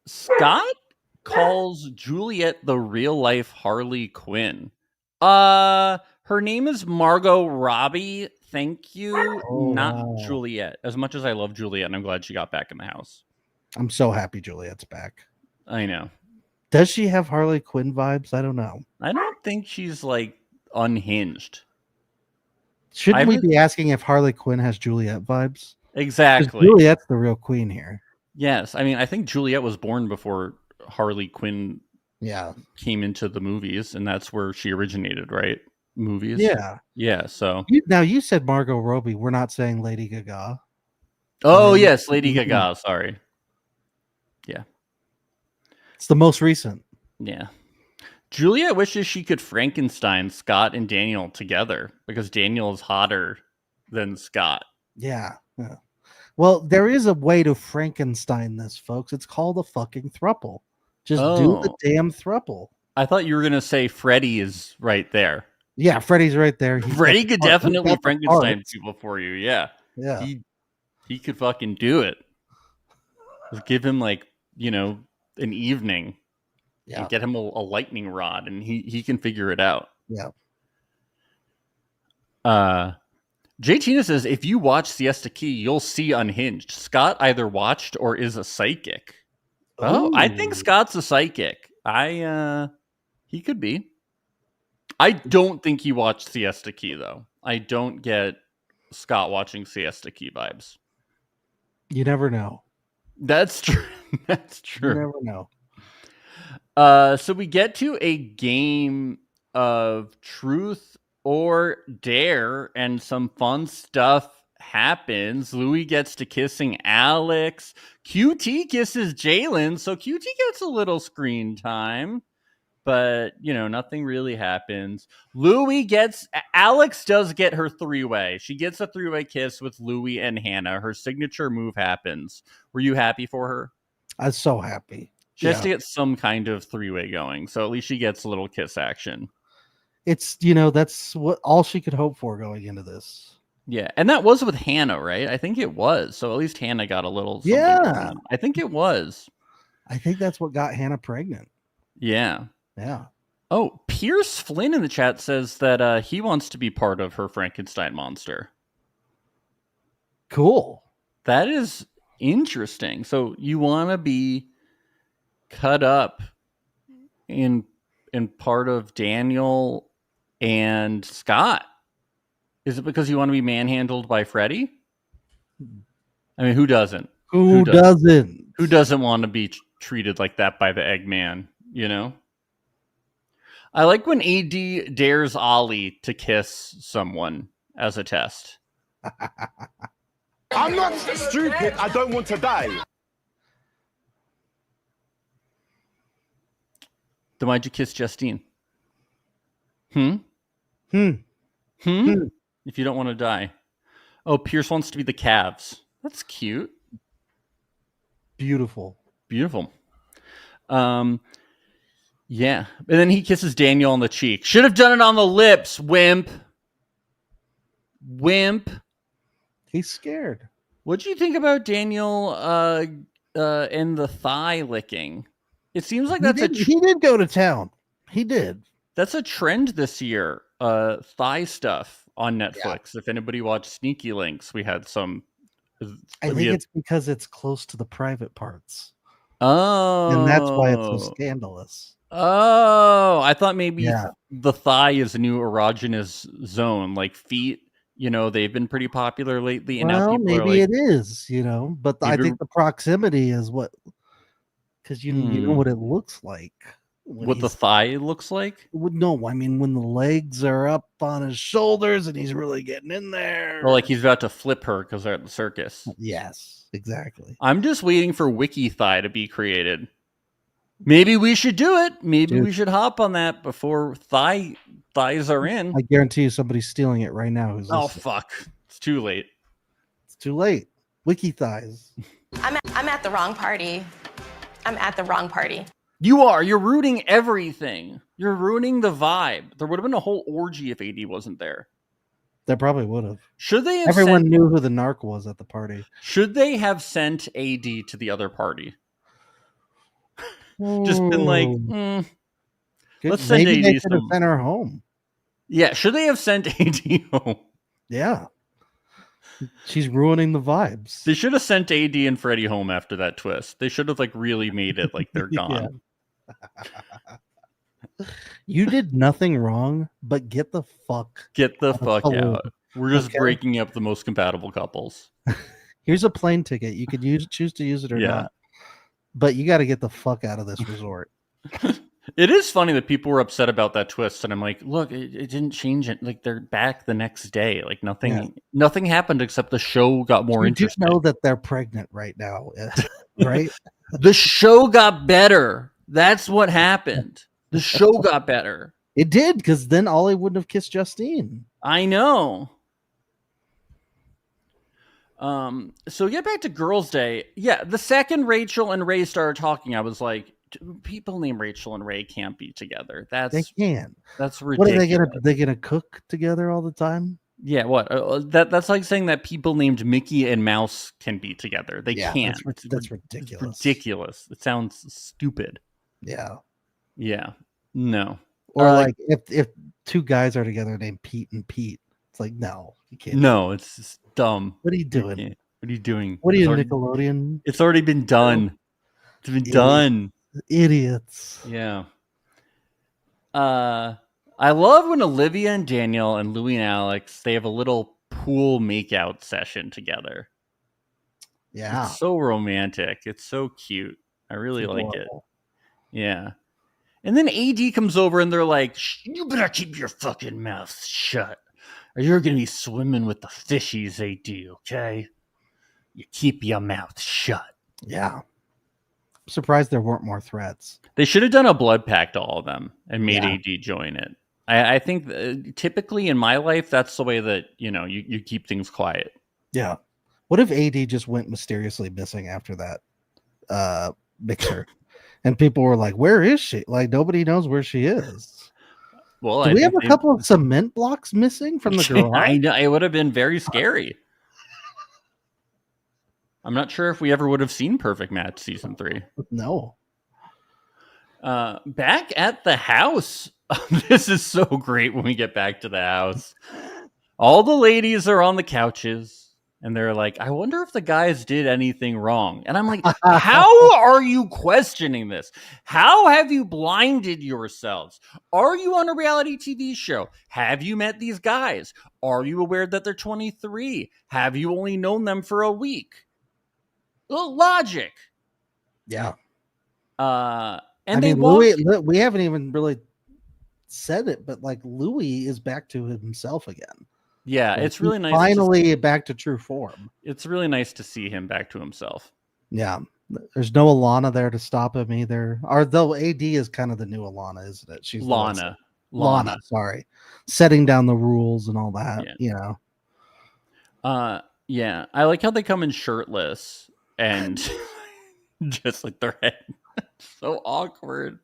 Speaker 2: Scott calls Juliet the real life Harley Quinn. Her name is Margot Robbie. Thank you. Not Juliet. As much as I love Juliet, and I'm glad she got back in the house.
Speaker 1: I'm so happy Juliet's back.
Speaker 2: I know.
Speaker 1: Does she have Harley Quinn vibes? I don't know.
Speaker 2: I don't think she's like unhinged.
Speaker 1: Shouldn't we be asking if Harley Quinn has Juliet vibes?
Speaker 2: Exactly.
Speaker 1: Juliet's the real queen here.
Speaker 2: Yes. I mean, I think Juliet was born before Harley Quinn came into the movies, and that's where she originated, right? Movies. Yeah. So
Speaker 1: now you said Margot Robbie. We're not saying Lady Gaga.
Speaker 2: Oh yes, Lady Gaga. Sorry. Yeah,
Speaker 1: it's the most recent.
Speaker 2: Yeah. Julia wishes she could Frankenstein Scott and Daniel together because Daniel is hotter than Scott.
Speaker 1: Yeah. Well, there is a way to Frankenstein this, folks. It's called a fucking thruple. Just do the damn thruple.
Speaker 2: I thought you were going to say Freddy is right there.
Speaker 1: Yeah, Freddy's right there.
Speaker 2: Freddy could definitely Frankenstein people for you. Yeah.
Speaker 1: Yeah.
Speaker 2: He could fucking do it. Just give him like, an evening.
Speaker 1: Yeah.
Speaker 2: And get him a lightning rod and he can figure it out.
Speaker 1: Yeah.
Speaker 2: Jay Tina says, if you watch Siesta Key, you'll see Unhinged. Scott either watched or is a psychic. Oh, I think Scott's a psychic. He could be. I don't think he watched Siesta Key, though. I don't get Scott watching Siesta Key vibes.
Speaker 1: You never know.
Speaker 2: That's true. That's true.
Speaker 1: You never know.
Speaker 2: So we get to a game of truth or dare, and some fun stuff happens. Louis gets to kissing Alex. QT kisses Jalen, so QT gets a little screen time. But, nothing really happens. Alex does get her three-way. She gets a three-way kiss with Louis and Hannah. Her signature move happens. Were you happy for her?
Speaker 1: I was so happy.
Speaker 2: She has to get some kind of three-way going. So at least she gets a little kiss action.
Speaker 1: It's, that's what all she could hope for going into this.
Speaker 2: Yeah. And that was with Hannah, right? I think it was. So at least Hannah got a little something.
Speaker 1: Yeah.
Speaker 2: I think it was.
Speaker 1: I think that's what got Hannah pregnant.
Speaker 2: Yeah.
Speaker 1: Yeah.
Speaker 2: Oh, Pierce Flynn in the chat says that he wants to be part of her Frankenstein monster.
Speaker 1: Cool.
Speaker 2: That is interesting. So you want to be cut up in part of Daniel and Scott. Is it because you want to be manhandled by Freddy? I mean, who doesn't?
Speaker 1: Who doesn't?
Speaker 2: Who doesn't want to be treated like that by the Eggman, I like when AD dares Ollie to kiss someone as a test.
Speaker 6: I'm not stupid. I don't want to die.
Speaker 2: Then why'd you kiss Justine? If you don't want to die. Oh, Pierce wants to be the Cavs. That's cute.
Speaker 1: Beautiful.
Speaker 2: Yeah. And then he kisses Daniel on the cheek. Should have done it on the lips, wimp.
Speaker 1: He's scared.
Speaker 2: What'd you think about Daniel and the thigh licking? It seems like
Speaker 1: he did go to town. He did.
Speaker 2: That's a trend this year. Thigh stuff on Netflix. Yeah. If anybody watched Sneaky Links, we had some.
Speaker 1: I think it's because it's close to the private parts.
Speaker 2: Oh.
Speaker 1: And that's why it's so scandalous.
Speaker 2: Oh, I thought maybe the thigh is a new erogenous zone, like feet. They've been pretty popular lately. And now people
Speaker 1: maybe
Speaker 2: are like,
Speaker 1: it is, but I think the proximity is what, because you know what it looks like.
Speaker 2: What the thigh looks like?
Speaker 1: No, I mean when the legs are up on his shoulders and he's really getting in there.
Speaker 2: Or like he's about to flip her because they're at the circus.
Speaker 1: Yes, exactly.
Speaker 2: I'm just waiting for Wiki Thigh to be created. Maybe we should do it. Maybe we should hop on that before thighs are in.
Speaker 1: I guarantee you somebody's stealing it right now.
Speaker 2: Oh, fuck. It's too late.
Speaker 1: It's too late. Wiki Thighs.
Speaker 8: I'm at the wrong party. I'm at the wrong party.
Speaker 2: You are. You're ruining everything. You're ruining the vibe. There would have been a whole orgy if AD wasn't there.
Speaker 1: There probably would have.
Speaker 2: Should they have
Speaker 1: Everyone knew who the narc was at the party.
Speaker 2: Should they have sent AD to the other party? Just been like, let's send
Speaker 1: Maybe
Speaker 2: AD
Speaker 1: they could have sent her home.
Speaker 2: Yeah, should they have sent AD home?
Speaker 1: Yeah. She's ruining the vibes.
Speaker 2: They should have sent AD and Freddy home after that twist. They should have really made it like they're gone.
Speaker 1: You did nothing wrong, but get the fuck
Speaker 2: out. We're just breaking up the most compatible couples.
Speaker 1: Here's a plane ticket. You could choose to use it or not. But you got to get the fuck out of this resort.
Speaker 2: It is funny that people were upset about that twist, and I'm like, look, it didn't change it. Like they're back the next day. Like nothing happened except the show got more interesting.
Speaker 1: You know that they're pregnant right now, right?
Speaker 2: The show got better. That's what happened. The show got better.
Speaker 1: It did, because then Ollie wouldn't have kissed Justine.
Speaker 2: I know. So get back to Girls' Day. Yeah, the second Rachel and Ray started talking, I was like, people named Rachel and Ray can't be together.
Speaker 1: They can.
Speaker 2: That's ridiculous.
Speaker 1: What are they gonna cook together all the time?
Speaker 2: Yeah, what? That's like saying that people named Mickey and Mouse can be together. They can't.
Speaker 1: That's ridiculous.
Speaker 2: It's ridiculous. It sounds stupid.
Speaker 1: Yeah.
Speaker 2: Yeah. No.
Speaker 1: Or like if two guys are together named Pete and Pete, it's like, no, you can't.
Speaker 2: No, it's just dumb.
Speaker 1: What are you doing?
Speaker 2: What are you doing?
Speaker 1: What are you, Nickelodeon?
Speaker 2: It's already been done. It's been done.
Speaker 1: Idiots.
Speaker 2: Yeah. I love when Olivia and Daniel and Louie and Alex, they have a little pool makeout session together.
Speaker 1: Yeah.
Speaker 2: It's so romantic. It's so cute. I really like it. Yeah. And then AD comes over and they're like, you better keep your fucking mouth shut, or you're going to be swimming with the fishies, AD, okay? You keep your mouth shut.
Speaker 1: Yeah. I'm surprised there weren't more threats.
Speaker 2: They should have done a blood pact to all of them and made AD join it. I think typically in my life, that's the way that, you keep things quiet.
Speaker 1: Yeah. What if AD just went mysteriously missing after that mixer? And people were like, where is she? Like, nobody knows where she is.
Speaker 2: Well,
Speaker 1: do we have a couple of cement blocks missing from the garage?
Speaker 2: I know. It would have been very scary. I'm not sure if we ever would have seen Perfect Match season 3.
Speaker 1: No.
Speaker 2: Back at the house. This is so great when we get back to the house. All the ladies are on the couches. And they're like, I wonder if the guys did anything wrong. And I'm like, how are you questioning this? How have you blinded yourselves? Are you on a reality TV show? Have you met these guys? Are you aware that they're 23? Have you only known them for a week? Logic.
Speaker 1: Yeah.
Speaker 2: And
Speaker 1: Louis, we haven't even really said it, but like Louis is back to himself again.
Speaker 2: Yeah,
Speaker 1: like,
Speaker 2: it's really nice.
Speaker 1: Finally back to true form.
Speaker 2: It's really nice to see him back to himself.
Speaker 1: Yeah. There's no Alana there to stop him either. Although AD is kind of the new Alana, isn't it? She's
Speaker 2: Lana,
Speaker 1: sorry. Setting down the rules and all that,
Speaker 2: Yeah, I like how they come in shirtless and just like their head. So awkward.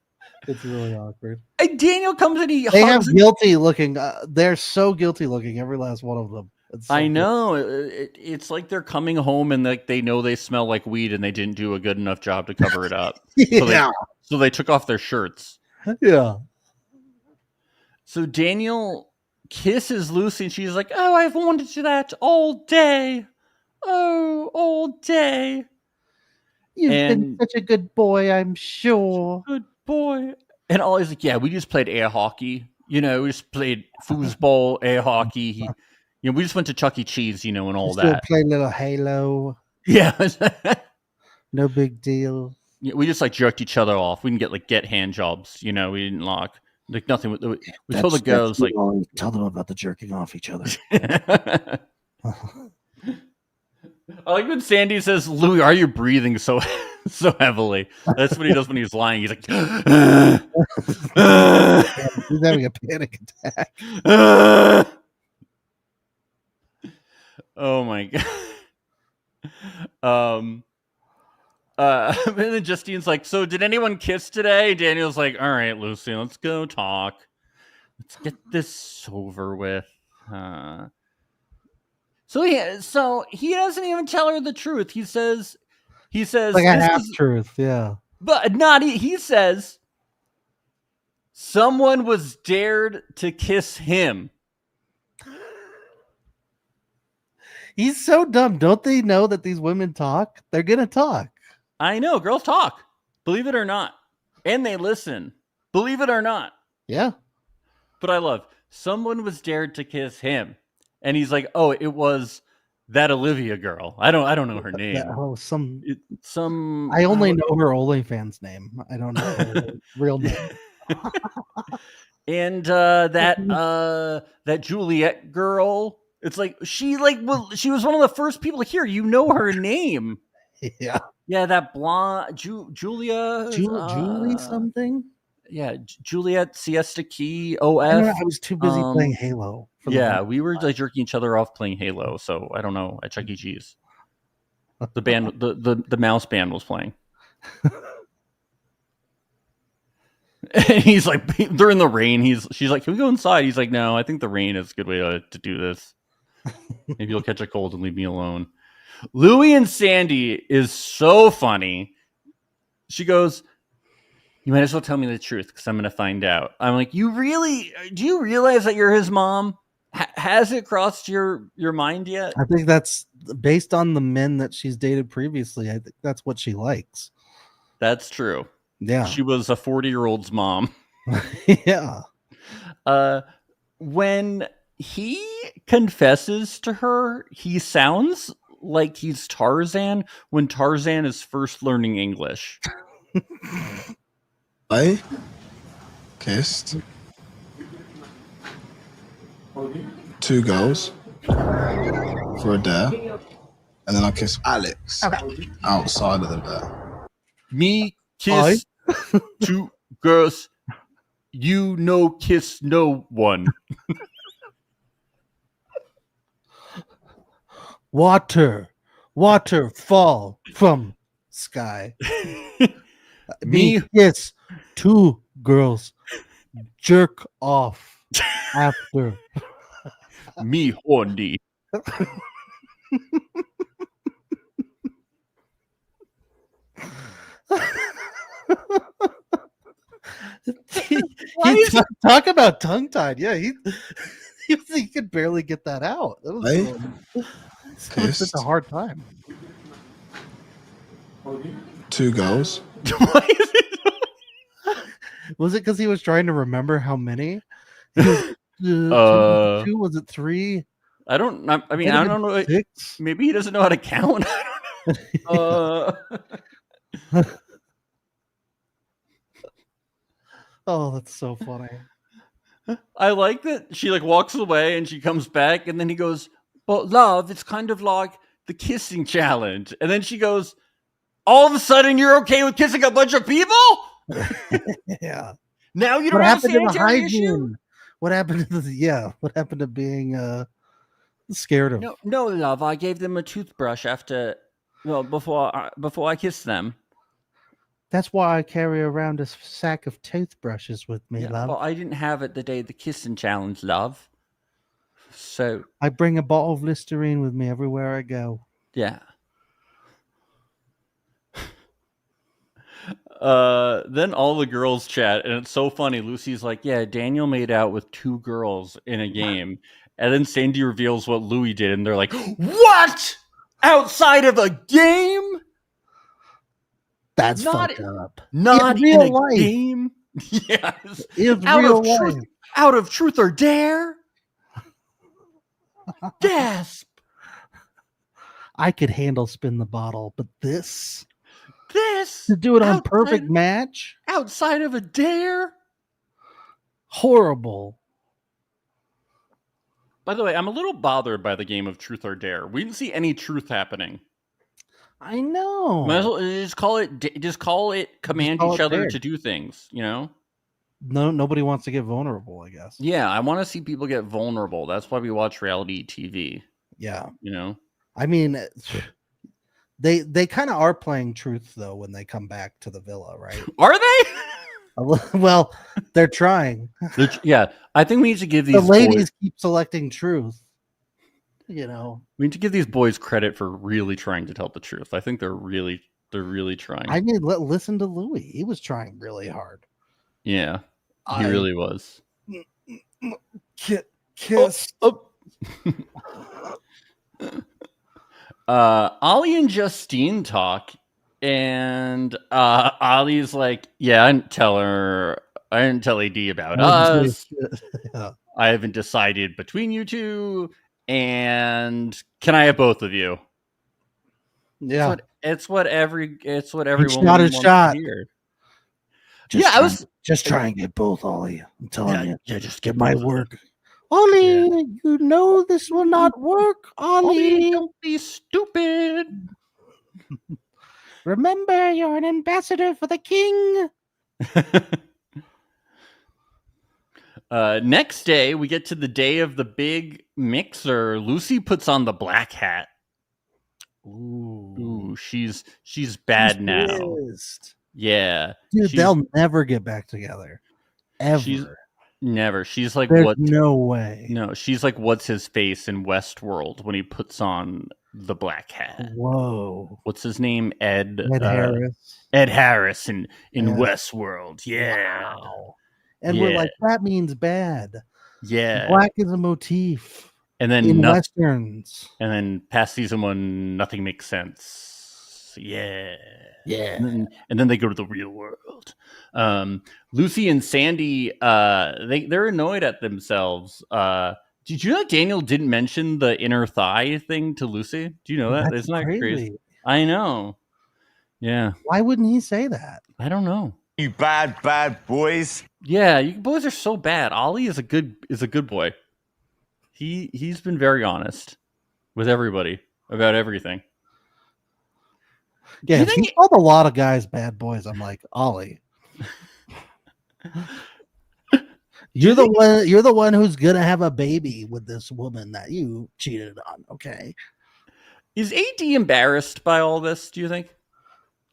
Speaker 1: It's really awkward.
Speaker 2: And Daniel comes in.
Speaker 1: They have guilty looking. They're so guilty looking. Every last one of them. So
Speaker 2: I know. It's like they're coming home and like they know they smell like weed and they didn't do a good enough job to cover it up. So they took off their shirts.
Speaker 1: Yeah.
Speaker 2: So Daniel kisses Lucy and she's like, "Oh, I've wanted that all day. Oh, all day.
Speaker 1: You've been such a good boy, I'm sure.
Speaker 2: Good boy." And Ollie's like, "Yeah, we just played air hockey. We just played foosball, air hockey. We just went to Chuck E. Cheese, and all that.
Speaker 1: Play a little Halo.
Speaker 2: Yeah.
Speaker 1: No big deal.
Speaker 2: Yeah, we just like jerked each other off. We didn't get hand jobs. We didn't like nothing. We told the girls like
Speaker 9: tell them about the jerking off each other.
Speaker 2: I like when Sandy says, "Louis, are you breathing so heavily?" That's what he does when he's lying. He's like,
Speaker 1: he's having a panic attack.
Speaker 2: Oh my god. And then Justine's like, "So did anyone kiss today?" Daniel's like, "All right, Lucy, let's go talk. Let's get this over with." So he doesn't even tell her the truth. He says
Speaker 1: like a half truth, yeah.
Speaker 2: But not he says someone was dared to kiss him.
Speaker 1: He's so dumb. Don't they know that these women talk? They're gonna talk.
Speaker 2: I know, girls talk. Believe it or not. And they listen. Believe it or not.
Speaker 1: Yeah.
Speaker 2: But I love someone was dared to kiss him. And he's like, "Oh, it was that Olivia girl. I don't know her name.
Speaker 1: Some I only know her OnlyFans name. I don't know her real name."
Speaker 2: And that Juliet girl, it's like she was one of the first people here. You know her name.
Speaker 1: Yeah.
Speaker 2: Yeah, that blonde Julia.
Speaker 1: Julie something.
Speaker 2: Yeah, Juliet Siesta Key
Speaker 1: I don't know.
Speaker 2: OF.
Speaker 1: I was too busy playing Halo.
Speaker 2: Yeah, we were like jerking each other off playing Halo. So I don't know at Chuck E. Cheese. The band, the mouse band was playing. And he's like, they're in the rain. She's like, can we go inside? He's like, no, I think the rain is a good way to do this. Maybe you'll catch a cold and leave me alone. Louie and Sandy is so funny. She goes, you might as well tell me the truth because I'm going to find out. I'm like, do you realize that you're his mom? Has it crossed your mind yet?
Speaker 1: I think that's based on the men that she's dated previously. I think that's what she likes.
Speaker 2: That's true.
Speaker 1: Yeah.
Speaker 2: She was a 40-year-old's mom.
Speaker 1: Yeah.
Speaker 2: When he confesses to her, he sounds like he's Tarzan when Tarzan is first learning English.
Speaker 10: I kissed 2 girls for a dare, and then I kissed Alex outside of the dare.
Speaker 2: Me kiss 2 girls. You no kiss no one.
Speaker 1: Water fall from sky. Me kiss 2 girls. Jerk off after.
Speaker 2: Me horny.
Speaker 1: Talk about tongue tied. Yeah, he could barely get that out. That was such a hard time.
Speaker 10: 2 girls.
Speaker 1: Was it because he was trying to remember how many? Two, was it 3?
Speaker 2: I don't know. 6? Maybe he doesn't know how to count.
Speaker 1: Oh, that's so funny.
Speaker 2: I like that she like walks away and she comes back and then he goes, but love, it's kind of like the kissing challenge. And then she goes, all of a sudden you're okay with kissing a bunch of people?
Speaker 1: Yeah.
Speaker 2: Now you don't have a sanitary issue?
Speaker 1: What happened to what happened to being scared of?
Speaker 2: No, love, I gave them a toothbrush before I kissed them.
Speaker 1: That's why I carry around a sack of toothbrushes with me, love.
Speaker 2: Well, I didn't have it the day of the kissing challenge, love. So
Speaker 1: I bring a bottle of Listerine with me everywhere I go.
Speaker 2: Yeah. Then all the girls chat, and it's so funny. Lucy's like, yeah, Daniel made out with 2 girls in a game. And then Sandy reveals what Louis did, and they're like, what? Outside of a game?
Speaker 1: That's fucked up.
Speaker 2: Not in real life. Game. Yes. Out of truth or dare. Gasp.
Speaker 1: I could handle spin the bottle, but this
Speaker 2: to
Speaker 1: do it on perfect match
Speaker 2: outside of a dare.
Speaker 1: Horrible.
Speaker 2: By the way, I'm a little bothered by the game of truth or dare. We didn't see any truth happening.
Speaker 1: I know.
Speaker 2: Might as well just call it command each other to do things, you know?
Speaker 1: No, nobody wants to get vulnerable, I guess.
Speaker 2: Yeah, I want to see people get vulnerable. That's why we watch reality TV.
Speaker 1: Yeah.
Speaker 2: You know?
Speaker 1: I mean, they kind of are playing truth though when they come back to the villa, right?
Speaker 2: Are they?
Speaker 1: Well, they're trying.
Speaker 2: Yeah, I think we need to give these
Speaker 1: the ladies keep selecting truth. You know,
Speaker 2: we need to give these boys credit for really trying to tell the truth. I think they're really trying.
Speaker 1: I mean, listen to Louis. He was trying really hard.
Speaker 2: Yeah, he really was.
Speaker 1: Kiss.
Speaker 2: Ollie and Justine talk, and Ollie's like, yeah, I didn't tell AD about us.
Speaker 1: Yeah.
Speaker 2: I haven't decided between you two. And can I have both of you?
Speaker 1: Yeah,
Speaker 2: it's what everyone
Speaker 1: wants to
Speaker 2: hear.
Speaker 1: I was just trying to get both, Ollie. I'm telling you.
Speaker 2: Yeah, just
Speaker 1: get my work. Ollie, you know this will not work, Ollie.
Speaker 2: Don't be stupid.
Speaker 1: Remember, you're an ambassador for the king.
Speaker 2: Next day, we get to the day of the big mixer. Lucy puts on the black hat. Ooh, she's bad now.
Speaker 1: Pissed.
Speaker 2: Yeah,
Speaker 1: dude, they'll never get back together. Ever.
Speaker 2: She's like,
Speaker 1: there's
Speaker 2: what?
Speaker 1: No way.
Speaker 2: No, she's like, what's his face in Westworld when he puts on the black hat?
Speaker 1: Whoa.
Speaker 2: What's his name? Ed
Speaker 1: Harris.
Speaker 2: Ed Harris in Westworld. Yeah.
Speaker 1: Wow. And we're like, that means bad.
Speaker 2: Yeah.
Speaker 1: Black is a motif.
Speaker 2: And then
Speaker 1: in Westerns.
Speaker 2: And then past season 1, nothing makes sense. Yeah.
Speaker 1: Yeah.
Speaker 2: And then they go to the real world. Lucy and Sandy, they're annoyed at themselves. Did you know that Daniel didn't mention the inner thigh thing to Lucy? Do you know that? Isn't that crazy? I know. Yeah.
Speaker 1: Why wouldn't he say that?
Speaker 2: I don't know.
Speaker 6: You bad boys.
Speaker 2: Yeah, you boys are so bad. Ollie is a good boy. He's been very honest with everybody about everything.
Speaker 1: Yeah, he called a lot of guys bad boys. I'm like, Ollie, you're the one who's gonna have a baby with this woman that you cheated on. Okay.
Speaker 2: Is AD embarrassed by all this? Do you think?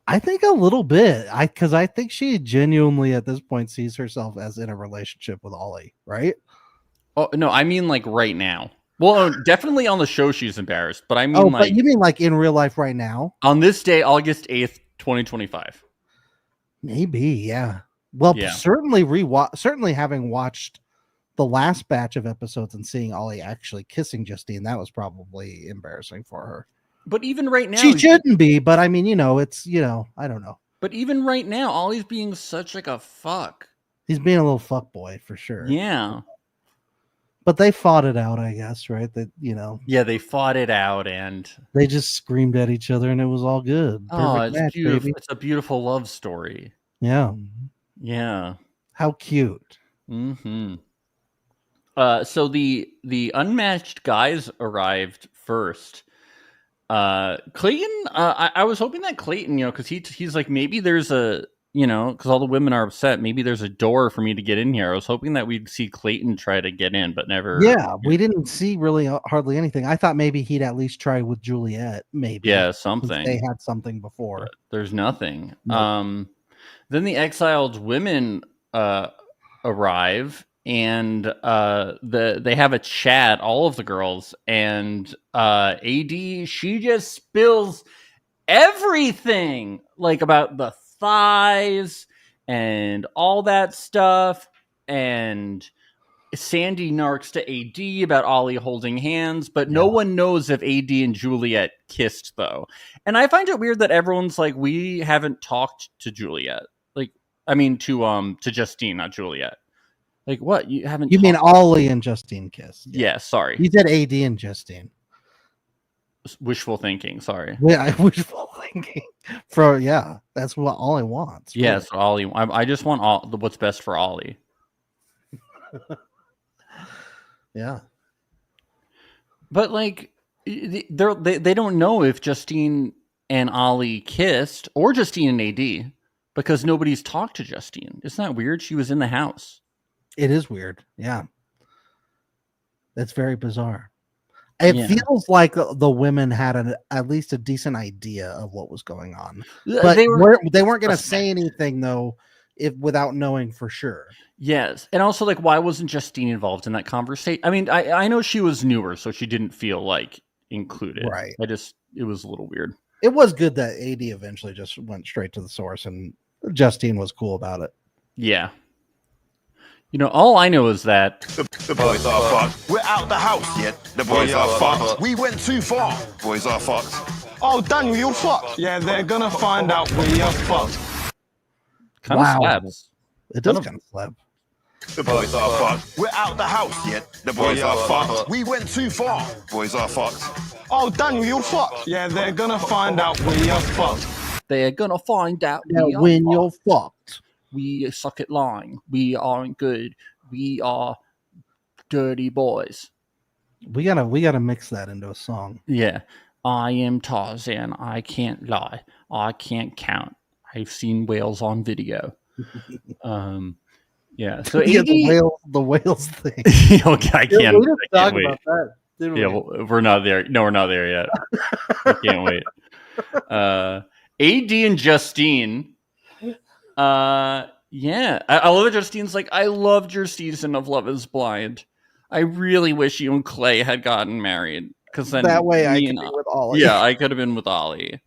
Speaker 1: I think a little bit. Because I think she genuinely at this point sees herself as in a relationship with Ollie, right?
Speaker 2: Oh no, I mean like right now. Well, definitely on the show she's embarrassed, but I mean
Speaker 1: but you mean like in real life right now?
Speaker 2: On this day, August 8th, 2025.
Speaker 1: Maybe, yeah. Well,
Speaker 2: yeah.
Speaker 1: certainly having watched the last batch of episodes and seeing Ollie actually kissing Justine, that was probably embarrassing for her.
Speaker 2: But even right now,
Speaker 1: she shouldn't be, but I mean, it's, I don't know.
Speaker 2: But even right now, Ollie's being such like a fuck.
Speaker 1: He's being a little fuck boy for sure.
Speaker 2: Yeah.
Speaker 1: But they fought it out, I guess, right? That
Speaker 2: Yeah, they fought it out, and
Speaker 1: they just screamed at each other, and it was all good.
Speaker 2: Perfect match, beautiful. Baby. It's a beautiful love story.
Speaker 1: Yeah.
Speaker 2: Yeah.
Speaker 1: How cute.
Speaker 2: Mm-hmm. So the unmatched guys arrived first. Clayton, I was hoping that Clayton, because he's like, maybe there's a. Because all the women are upset. Maybe there's a door for me to get in here. I was hoping that we'd see Clayton try to get in, but never.
Speaker 1: Yeah, we didn't see really hardly anything. I thought maybe he'd at least try with Juliet. Maybe.
Speaker 2: Yeah, something.
Speaker 1: They had something before.
Speaker 2: But there's nothing.
Speaker 1: Nope.
Speaker 2: Then the exiled women arrive, and they have a chat. All of the girls, and AD, she just spills everything like about the thighs and all that stuff, and Sandy narks to AD about Ollie holding hands, but no one knows if AD and Juliet kissed though. And I find it weird that everyone's like, we haven't talked to Juliet. Like, I mean to Justine, not Juliet. Like, what? You haven't?
Speaker 1: You mean Ollie and Justine kissed?
Speaker 2: Yeah, sorry.
Speaker 1: You said AD and Justine.
Speaker 2: Wishful thinking, sorry.
Speaker 1: Yeah, wishful thinking. That's what Ollie wants.
Speaker 2: Yes, really. Ollie. I just want what's best for Ollie.
Speaker 1: Yeah,
Speaker 2: but like, they don't know if Justine and Ollie kissed or Justine and AD because nobody's talked to Justine. Isn't that weird? She was in the house.
Speaker 1: It is weird. Yeah, that's very bizarre. It feels like the women had at least a decent idea of what was going on, but they weren't going to say anything though, without knowing for sure.
Speaker 2: Yes, and also like, why wasn't Justine involved in that conversation? I mean, I know she was newer, so she didn't feel like included.
Speaker 1: Right.
Speaker 2: It was a little weird.
Speaker 1: It was good that AD eventually just went straight to the source, and Justine was cool about it.
Speaker 2: Yeah. All I know is that
Speaker 6: the boys are fucked. We're out the house. Yeah, the boys are fucked. We went too far.
Speaker 7: Boys are fucked.
Speaker 6: Oh, Daniel, you're fucked. Yeah, they're gonna find out we are fucked.
Speaker 2: Kind of slaps.
Speaker 1: It does kind of slap.
Speaker 6: The boys are fucked. We're out the house. Yeah, the boys are fucked. We went too far.
Speaker 7: Boys are fucked.
Speaker 6: Oh, Daniel, you're fucked. Yeah, they're gonna find out we are fucked.
Speaker 2: They're gonna find out
Speaker 1: when you're fucked.
Speaker 2: We suck at lying. We aren't good. We are dirty boys.
Speaker 1: We gotta mix that into a song.
Speaker 2: Yeah. I am Tarzan. I can't lie. I can't count. I've seen whales on video. Yeah. So AD,
Speaker 1: yeah, the whales thing.
Speaker 2: Okay, I
Speaker 1: We
Speaker 2: can't
Speaker 1: didn't
Speaker 2: wait.
Speaker 1: talk about that, did we?
Speaker 2: Yeah, well, we're not there. No, we're not there yet. I can't wait. AD and Justine. Yeah, I love it. Justine's like, I loved your season of Love Is Blind. I really wish you and Clay had gotten married, because then
Speaker 1: that way I could be with Ollie.
Speaker 2: Yeah, I could have been with Ollie.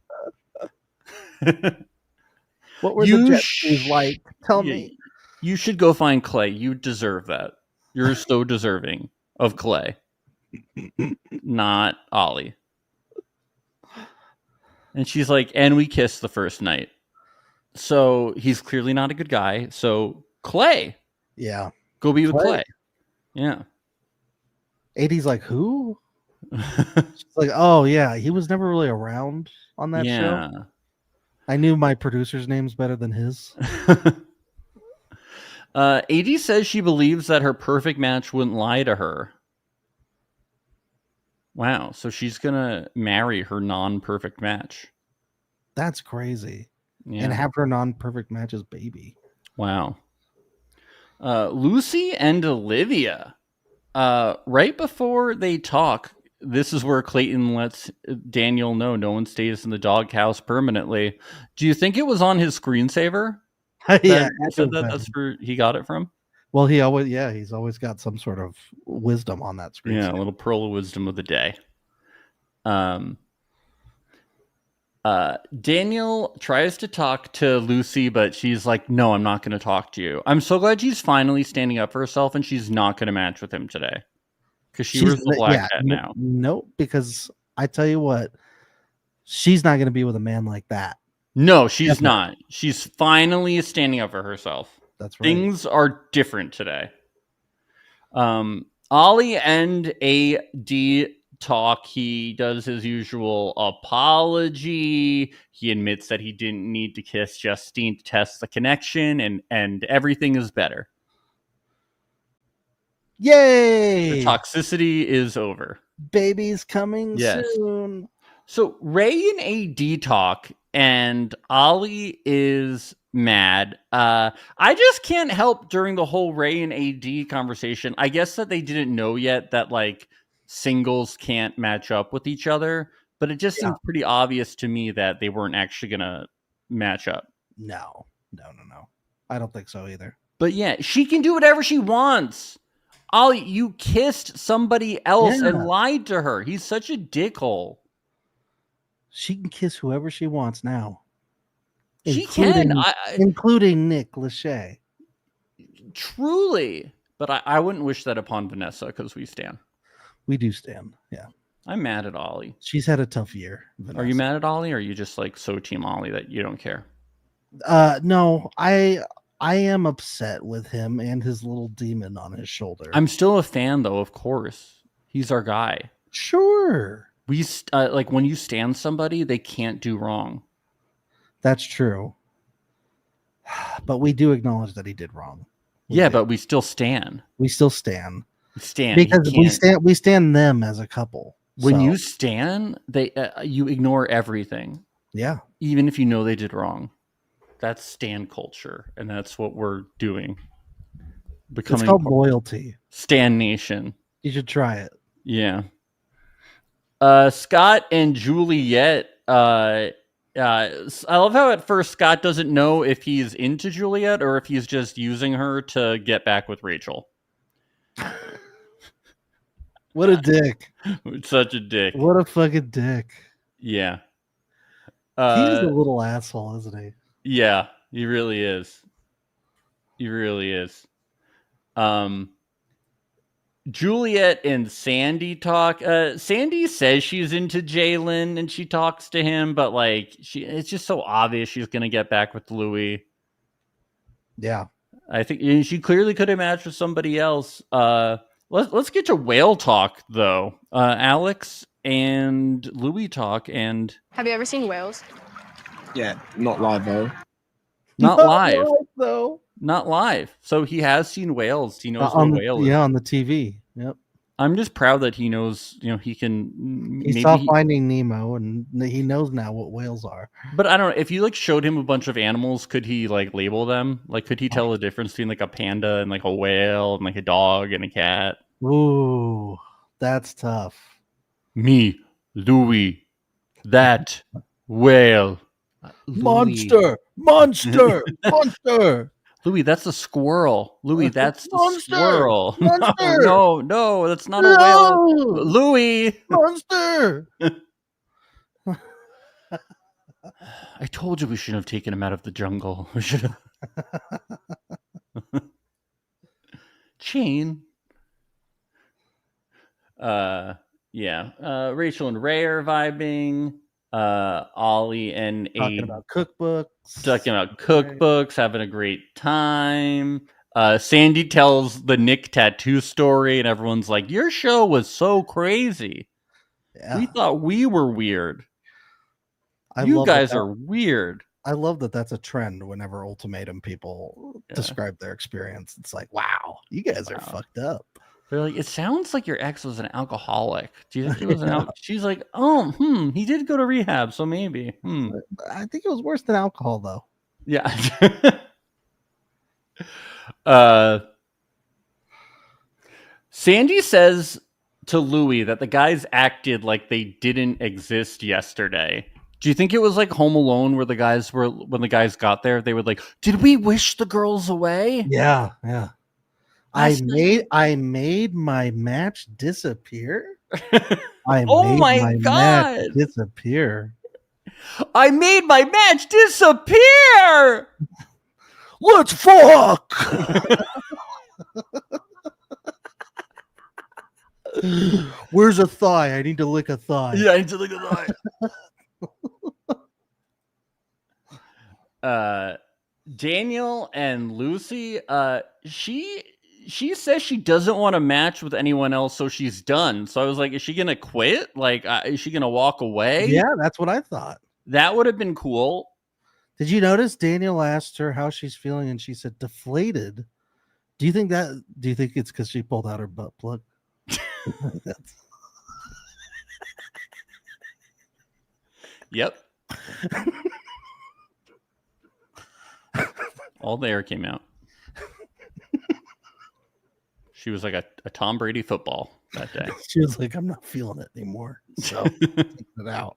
Speaker 1: What were the jet skis like? Tell me.
Speaker 2: You should go find Clay. You deserve that. You're so deserving of Clay, not Ollie. And she's like, and we kissed the first night. So he's clearly not a good guy. So Clay.
Speaker 1: Yeah.
Speaker 2: Go be with Clay. Yeah.
Speaker 1: AD's like, who? She's like, oh, yeah. He was never really around on that show. I knew my producer's names better than his.
Speaker 2: AD says she believes that her perfect match wouldn't lie to her. Wow. So she's going to marry her non-perfect match.
Speaker 1: That's crazy.
Speaker 2: Yeah.
Speaker 1: And have her non-perfect match's baby.
Speaker 2: Wow. Lucy and Olivia. Right before they talk, this is where Clayton lets Daniel know no one stays in the doghouse permanently. Do you think it was on his screensaver?
Speaker 1: Yeah.
Speaker 2: That's where he got it from?
Speaker 1: Well, he's always got some sort of wisdom on that screen.
Speaker 2: Yeah, a little pearl of wisdom of the day. Daniel tries to talk to Lucy, but she's like, no, I'm not going to talk to you. I'm so glad she's finally standing up for herself and she's not going to match with him today. Because she's the black cat now.
Speaker 1: Nope, because I tell you what, she's not going to be with a man like that.
Speaker 2: No, she's not. She's finally standing up for herself.
Speaker 1: That's right.
Speaker 2: Things are different today. Ollie and AD talk. He does his usual apology. He admits that he didn't need to kiss Justine to test the connection, and everything is better.
Speaker 1: Yay!
Speaker 2: The toxicity is over.
Speaker 1: Baby's coming soon.
Speaker 2: So Ray and AD talk, and Ollie is mad. I just can't help during the whole Ray and AD conversation. I guess that they didn't know yet that like singles can't match up with each other, but it just seems pretty obvious to me that they weren't actually gonna match up.
Speaker 1: No. I don't think so either.
Speaker 2: But yeah, she can do whatever she wants. Ollie, you kissed somebody else and lied to her. He's such a dickhole.
Speaker 1: She can kiss whoever she wants now.
Speaker 2: She can.
Speaker 1: Including Nick Lachey.
Speaker 2: Truly. But I wouldn't wish that upon Vanessa because we stand.
Speaker 1: We do stand, yeah.
Speaker 2: I'm mad at Ollie.
Speaker 1: She's had a tough year. Vanessa.
Speaker 2: Are you mad at Ollie, or are you just like so team Ollie that you don't care?
Speaker 1: No, I am upset with him and his little demon on his shoulder.
Speaker 2: I'm still a fan, though, of course. He's our guy.
Speaker 1: Sure.
Speaker 2: We like when you stand somebody, they can't do wrong.
Speaker 1: That's true. But we do acknowledge that he did wrong.
Speaker 2: But we still stand.
Speaker 1: We still stand.
Speaker 2: Because
Speaker 1: we stand them as a couple.
Speaker 2: When you stand, you ignore everything.
Speaker 1: Yeah.
Speaker 2: Even if you know they did wrong. That's stand culture, and that's what we're doing.
Speaker 1: It's called loyalty.
Speaker 2: Stan Nation.
Speaker 1: You should try it.
Speaker 2: Yeah. Scott and Juliet. I love how at first Scott doesn't know if he's into Juliet or if he's just using her to get back with Rachel.
Speaker 1: What a dick.
Speaker 2: Such a dick.
Speaker 1: What a fucking dick.
Speaker 2: Yeah.
Speaker 1: He's a little asshole, isn't he?
Speaker 2: Yeah, he really is. He really is. Juliet and Sandy talk. Sandy says she's into Jalen and she talks to him, but like it's just so obvious she's gonna get back with Louis.
Speaker 1: Yeah.
Speaker 2: I think she clearly could have matched with somebody else. Let's get to whale talk though. Alex and Louis talk. And
Speaker 8: have you ever seen whales?
Speaker 10: Yeah, not live though.
Speaker 2: Not live
Speaker 1: though.
Speaker 2: Not live. So he has seen whales. He knows what whale is.
Speaker 1: Yeah, on the TV. Yep.
Speaker 2: I'm just proud that he knows, he can.
Speaker 1: He saw Finding Nemo, and he knows now what whales are.
Speaker 2: But I don't know, if you like showed him a bunch of animals, could he like label them? Like, could he tell the difference between like a panda and like a whale and like a dog and a cat?
Speaker 1: Ooh, that's tough.
Speaker 2: Me, Louis, that whale.
Speaker 1: Monster! Monster!
Speaker 2: Louis, that's a squirrel. Louis, that's the
Speaker 1: Monster!
Speaker 2: squirrel.
Speaker 1: Monster!
Speaker 2: No, that's not a whale. Louis!
Speaker 1: Monster!
Speaker 2: I told you we shouldn't have taken him out of the jungle. We should have. Chain. Rachel and Ray are vibing. Ollie and
Speaker 1: talking about
Speaker 2: cookbooks, having a great time. Sandy tells the Nick tattoo story, and everyone's like, "Your show was so crazy. Yeah. We thought we were weird. You guys are weird."
Speaker 1: I love that that's a trend whenever Ultimatum people describe their experience. It's like, wow, you guys are fucked up.
Speaker 2: They're like, it sounds like your ex was an alcoholic. Do you think he was an alcoholic? She's like, he did go to rehab, so maybe.
Speaker 1: I think it was worse than alcohol, though.
Speaker 2: Yeah. Sandy says to Louis that the guys acted like they didn't exist yesterday. Do you think it was like Home Alone where the guys were, when the guys got there, they were like, did we wish the girls away?
Speaker 1: Yeah. I made my match disappear. I made my match disappear.
Speaker 2: I made my match disappear.
Speaker 1: Let's fuck. Where's a thigh? I need to lick a thigh.
Speaker 2: Yeah, I need to lick a thigh. Daniel and Lucy, she says she doesn't want to match with anyone else, so she's done. So I was like, is she going to quit? Like, is she going to walk away?
Speaker 1: Yeah, that's what I thought.
Speaker 2: That would have been cool.
Speaker 1: Did you notice Daniel asked her how she's feeling, and she said deflated? Do you think it's because she pulled out her butt plug?
Speaker 2: Yep. All the air came out. She was like a Tom Brady football that day.
Speaker 1: She was like, I'm not feeling it anymore. So take it out.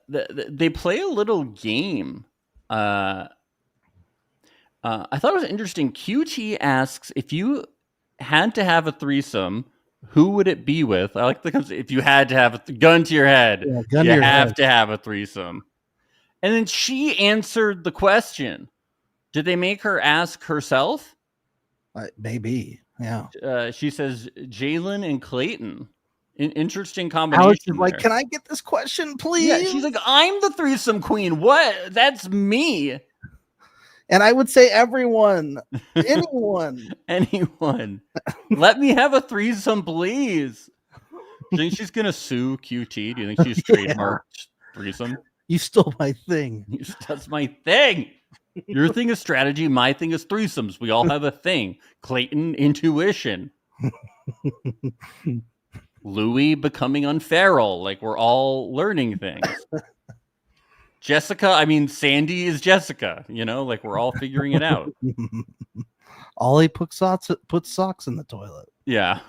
Speaker 2: They play a little game. I thought it was interesting. QT asks, if you had to have a threesome, who would it be with? I like the concept. If you had to have a gun to your head, you have to have a threesome. And then she answered the question. Did they make her ask herself?
Speaker 1: Maybe. Yeah.
Speaker 2: She says Jalen and Clayton. Interesting combination.
Speaker 1: Alex is like, can I get this question, please?
Speaker 2: Yeah, she's like, I'm the threesome queen. What? That's me.
Speaker 1: And I would say everyone,
Speaker 2: anyone. Let me have a threesome, please. Do you think she's gonna sue QT? Do you think she's trademarked threesome?
Speaker 1: You stole my thing.
Speaker 2: That's my thing. Your thing is strategy. My thing is threesomes. We all have a thing. Clayton, intuition. Louis becoming unferal. Like, we're all learning things. Sandy is Jessica, like we're all figuring it out.
Speaker 1: Ollie puts socks in the toilet.
Speaker 2: Yeah.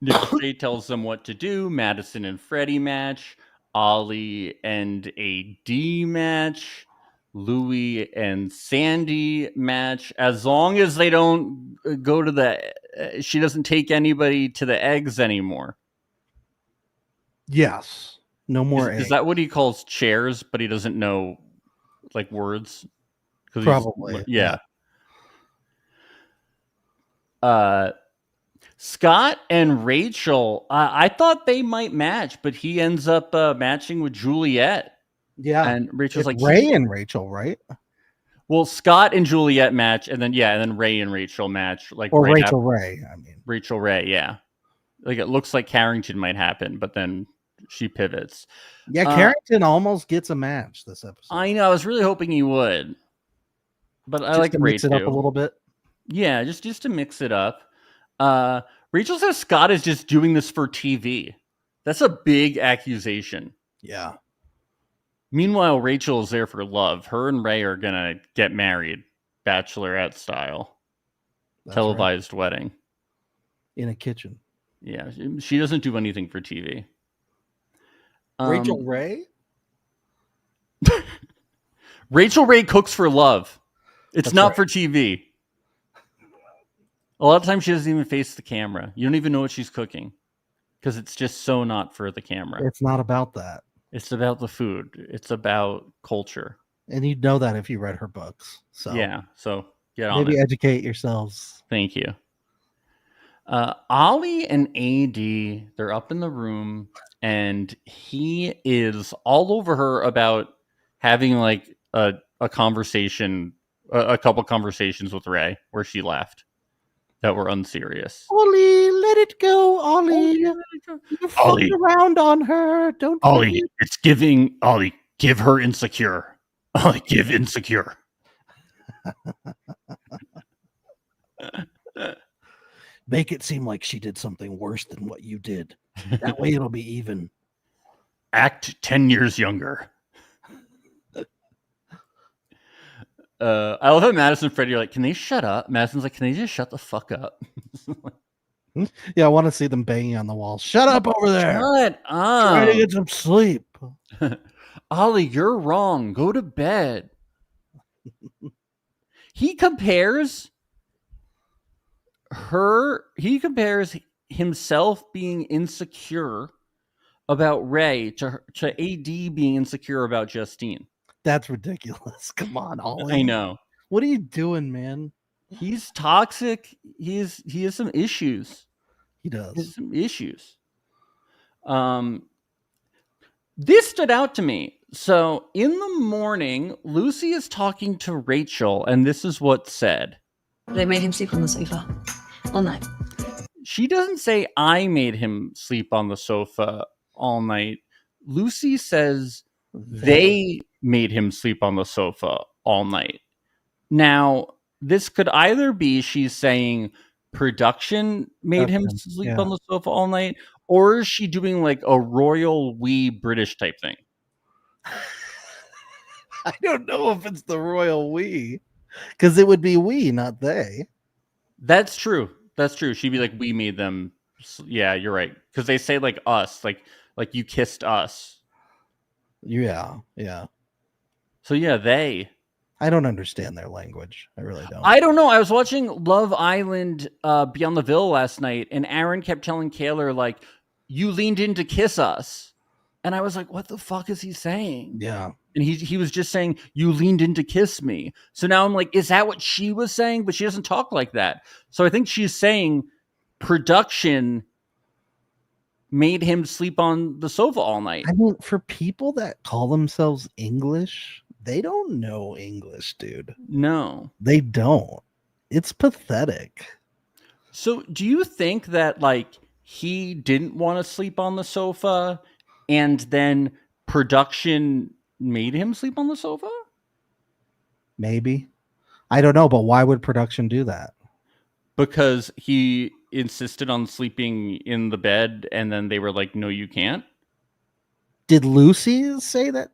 Speaker 2: Nick tells them what to do. Madison and Freddie match. Ollie and AD match. Louis and Sandy match. As long as they don't go to she doesn't take anybody to the eggs anymore.
Speaker 1: Yes. No more eggs.
Speaker 2: Is that what he calls chairs, but he doesn't know like words?
Speaker 1: Probably.
Speaker 2: Yeah. Scott and Rachel, I thought they might match, but he ends up matching with Juliet.
Speaker 1: Yeah.
Speaker 2: And Rachel's like
Speaker 1: Ray and Rachel, right?
Speaker 2: Well, Scott and Juliet match, and then Ray and Rachel match.
Speaker 1: Or Rachel Ray,
Speaker 2: Rachel Ray, yeah. Like, it looks like Carrington might happen, but then she pivots.
Speaker 1: Yeah, Carrington almost gets a match this episode.
Speaker 2: I know. I was really hoping he would, but I like
Speaker 1: to mix it up a little bit.
Speaker 2: Yeah, just to mix it up. Rachel says Scott is just doing this for TV. That's a big accusation.
Speaker 1: Yeah.
Speaker 2: Meanwhile, Rachel is there for love. Her and Ray are gonna get married, bachelorette style, televised wedding
Speaker 1: in a kitchen.
Speaker 2: Yeah, she doesn't do anything for TV.
Speaker 1: Rachel Ray?
Speaker 2: Rachel Ray cooks for love. It's not for TV. A lot of times she doesn't even face the camera. You don't even know what she's cooking because it's just so not for the camera.
Speaker 1: It's not about that.
Speaker 2: It's about the food. It's about culture.
Speaker 1: And you'd know that if you read her books. So
Speaker 2: yeah, so get on it.
Speaker 1: Maybe educate yourselves.
Speaker 2: Thank you. Ollie and AD, they're up in the room, and he is all over her about having like a conversation, a couple conversations with Ray where she left that were unserious.
Speaker 1: Ollie, let it go, Ollie. You
Speaker 2: Ollie,
Speaker 1: around on her. Don't
Speaker 2: Ollie, it's giving Ollie, give her insecure. Ollie, give insecure.
Speaker 1: Make it seem like she did something worse than what you did. That way it'll be even.
Speaker 2: Act 10 years younger. I love how Madison and Freddie are like, can they shut up? Madison's like, can they just shut the fuck up?
Speaker 1: Yeah, I want to see them banging on the wall. Shut up over there.
Speaker 2: Shut up.
Speaker 1: Try to get some sleep.
Speaker 2: Ollie, you're wrong. Go to bed. He compares himself being insecure about Ray to AD being insecure about Justine.
Speaker 1: That's ridiculous. Come on, Ollie.
Speaker 2: I know.
Speaker 1: What are you doing, man?
Speaker 2: He's toxic. He has some issues.
Speaker 1: He does.
Speaker 2: He has some issues. This stood out to me. So in the morning, Lucy is talking to Rachel, and this is what's said.
Speaker 11: They made him sleep on the sofa all night.
Speaker 2: She doesn't say I made him sleep on the sofa all night. Lucy says they made him sleep on the sofa all night. Now, this could either be she's saying production made him sleep on the sofa all night, or is she doing like a royal we British type thing?
Speaker 1: I don't know if it's the royal we, because it would be we, not they.
Speaker 2: That's true. That's true. She'd be like, we made them. Yeah, you're right. Because they say like us, like you kissed us.
Speaker 1: Yeah, yeah.
Speaker 2: So yeah, they.
Speaker 1: I don't understand their language. I really don't.
Speaker 2: I don't know. I was watching Love Island Beyond the Veil last night, and Aaron kept telling Kaylor, like, you leaned in to kiss us. And I was like, what the fuck is he saying?
Speaker 1: Yeah.
Speaker 2: And he was just saying, you leaned in to kiss me. So now I'm like, is that what she was saying? But she doesn't talk like that. So I think she's saying production made him sleep on the sofa all night.
Speaker 1: I mean, for people that call themselves English, they don't know English, dude.
Speaker 2: No.
Speaker 1: They don't. It's pathetic.
Speaker 2: So do you think that, like, he didn't want to sleep on the sofa and then production made him sleep on the sofa?
Speaker 1: Maybe. I don't know, but why would production do that?
Speaker 2: Because he insisted on sleeping in the bed and then they were like, no, you can't.
Speaker 1: Did Lucy say that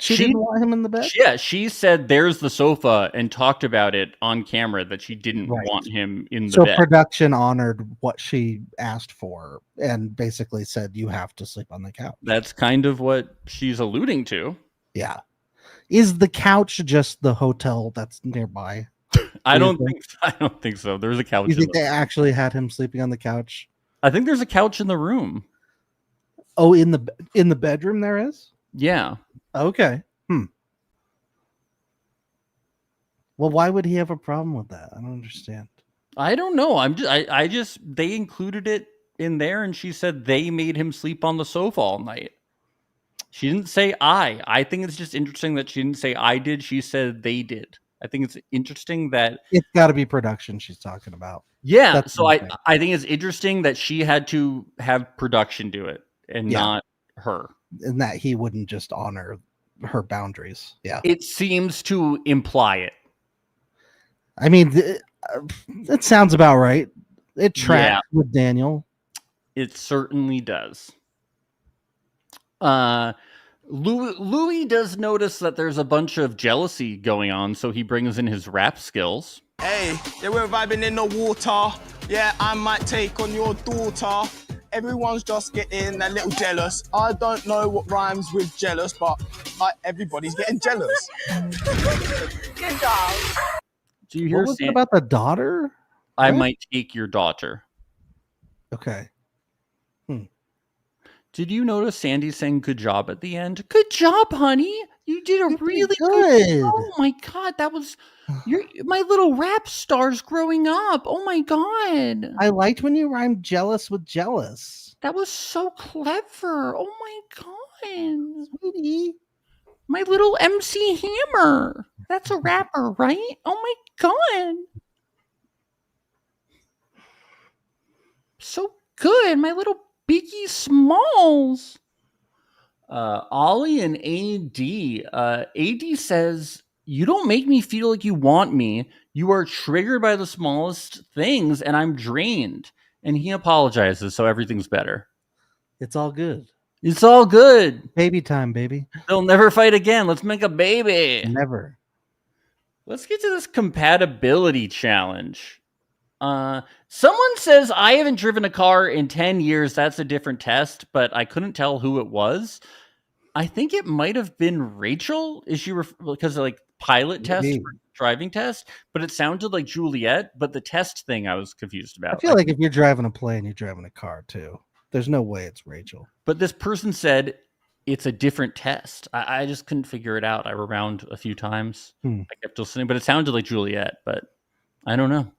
Speaker 1: she didn't want him in the bed?
Speaker 2: Yeah, she said there's the sofa and talked about it on camera that she didn't want him in the bed.
Speaker 1: So production honored what she asked for and basically said you have to sleep on the couch.
Speaker 2: That's kind of what she's alluding to.
Speaker 1: Yeah. Is the couch just the hotel that's nearby?
Speaker 2: I don't think so. There's a couch.
Speaker 1: You think they actually had him sleeping on the couch?
Speaker 2: I think there's a couch in the room.
Speaker 1: Oh, in the bedroom there is?
Speaker 2: Yeah.
Speaker 1: Okay. Well, why would he have a problem with that? I don't understand.
Speaker 2: I don't know. I just they included it in there, and she said they made him sleep on the sofa all night. She didn't say I. I think it's just interesting that she didn't say I did. She said they did. I think it's interesting that
Speaker 1: it's got to be production she's talking about.
Speaker 2: Yeah. So I think it's interesting that she had to have production do it and not her.
Speaker 1: And that he wouldn't just honor her boundaries. Yeah.
Speaker 2: It seems to imply it.
Speaker 1: I mean, that sounds about right. It tracks with Daniel.
Speaker 2: It certainly does. Louis does notice that there's a bunch of jealousy going on, so he brings in his rap skills.
Speaker 12: Hey, yeah, we're vibing in the water. Yeah, I might take on your daughter. Everyone's just getting a little jealous. I don't know what rhymes with jealous, but everybody's getting jealous.
Speaker 8: Good job.
Speaker 2: Do you hear
Speaker 1: what was it about the daughter?
Speaker 2: I might take your daughter.
Speaker 1: Okay.
Speaker 2: Did you notice Sandy saying good job at the end? Good job, honey. You did a really
Speaker 1: good.
Speaker 2: Oh my god, that was my little rap stars growing up. Oh my god.
Speaker 1: I liked when you rhymed jealous with jealous.
Speaker 2: That was so clever. Oh my god.
Speaker 1: Sweetie.
Speaker 2: My little MC Hammer. That's a rapper, right? Oh my god. So good. My little Biggie Smalls. Ollie and AD. AD says, you don't make me feel like you want me. You are triggered by the smallest things, and I'm drained. And he apologizes, so everything's better.
Speaker 1: It's all good.
Speaker 2: It's all good.
Speaker 1: Baby time, baby.
Speaker 2: They'll never fight again. Let's make a baby.
Speaker 1: Never.
Speaker 2: Let's get to this compatibility challenge. Someone says, I haven't driven a car in 10 years. That's a different test, but I couldn't tell who it was. I think it might have been Rachel. Is she because of like pilot test, driving test, but it sounded like Juliet, but the test thing I was confused about.
Speaker 1: I feel like if you're driving a plane, you're driving a car too. There's no way it's Rachel.
Speaker 2: But this person said it's a different test. I just couldn't figure it out. I rewound a few times. I kept listening, but it sounded like Juliet, but I don't know.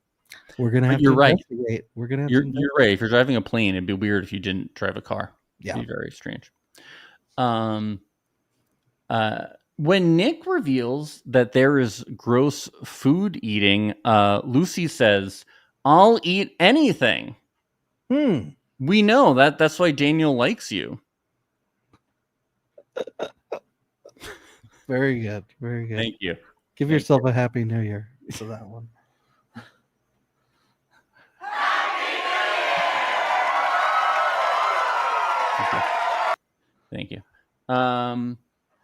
Speaker 1: We're gonna have
Speaker 2: you're
Speaker 1: to
Speaker 2: right.
Speaker 1: investigate. We're gonna have
Speaker 2: you're
Speaker 1: to
Speaker 2: right. If you're driving a plane, it'd be weird if you didn't drive a car.
Speaker 1: Yeah.
Speaker 2: It'd be very strange. When Nick reveals that there is gross food eating, Lucy says, I'll eat anything. We know that's why Daniel likes you.
Speaker 1: Very good. Very good.
Speaker 2: Thank you.
Speaker 1: Give yourself a happy new year for that one.
Speaker 2: Thank you.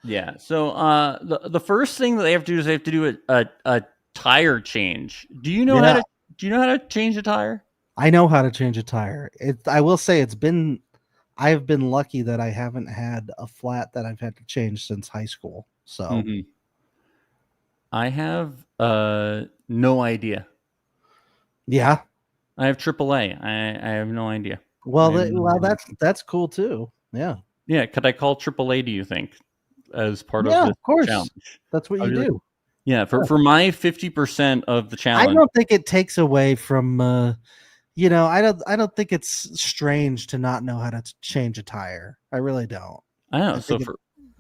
Speaker 2: Yeah. So the first thing that they have to do is they have to do a tire change. Do you know how to change a tire?
Speaker 1: I know how to change a tire. I will say I've been lucky that I haven't had a flat that I've had to change since high school. So
Speaker 2: I have no idea.
Speaker 1: Yeah.
Speaker 2: I have AAA. I have no idea.
Speaker 1: Well, that's cool too. Yeah.
Speaker 2: Yeah. Could I call AAA, do you think, as part of
Speaker 1: this
Speaker 2: of
Speaker 1: course.
Speaker 2: challenge?
Speaker 1: That's what you do.
Speaker 2: Yeah. For my 50% of the challenge.
Speaker 1: I don't think it takes away from, I don't think it's strange to not know how to change a tire. I really don't.
Speaker 2: I know. So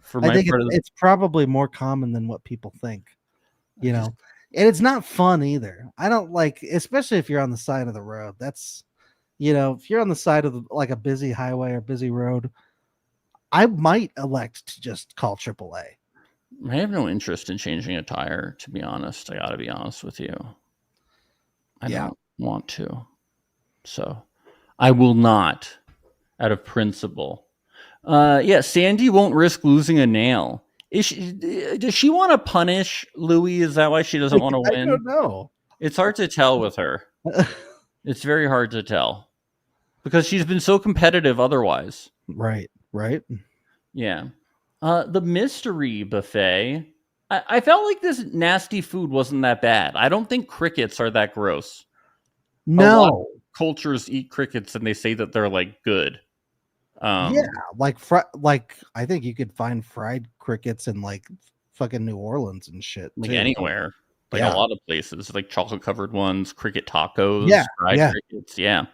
Speaker 2: for my part
Speaker 1: it's probably more common than what people think, and it's not fun either. I don't like, especially if you're on the side of the road. That's, if you're on the side of like a busy highway or busy road, I might elect to just call AAA.
Speaker 2: I have no interest in changing a tire, to be honest. I got to be honest with you. I don't want to. So I will not, out of principle. Sandy won't risk losing a nail. Does she want to punish Louis? Is that why she doesn't want to win?
Speaker 1: I don't know.
Speaker 2: It's hard to tell with her. It's very hard to tell because she's been so competitive otherwise.
Speaker 1: Right.
Speaker 2: Yeah. The mystery buffet. I felt like this nasty food wasn't that bad. I don't think crickets are that gross.
Speaker 1: No.
Speaker 2: Cultures eat crickets and they say that they're like good.
Speaker 1: Like I think you could find fried crickets in like fucking New Orleans and shit.
Speaker 2: Like
Speaker 1: too.
Speaker 2: Anywhere. Like a lot of places. Like chocolate covered ones, cricket tacos, fried crickets. Yeah.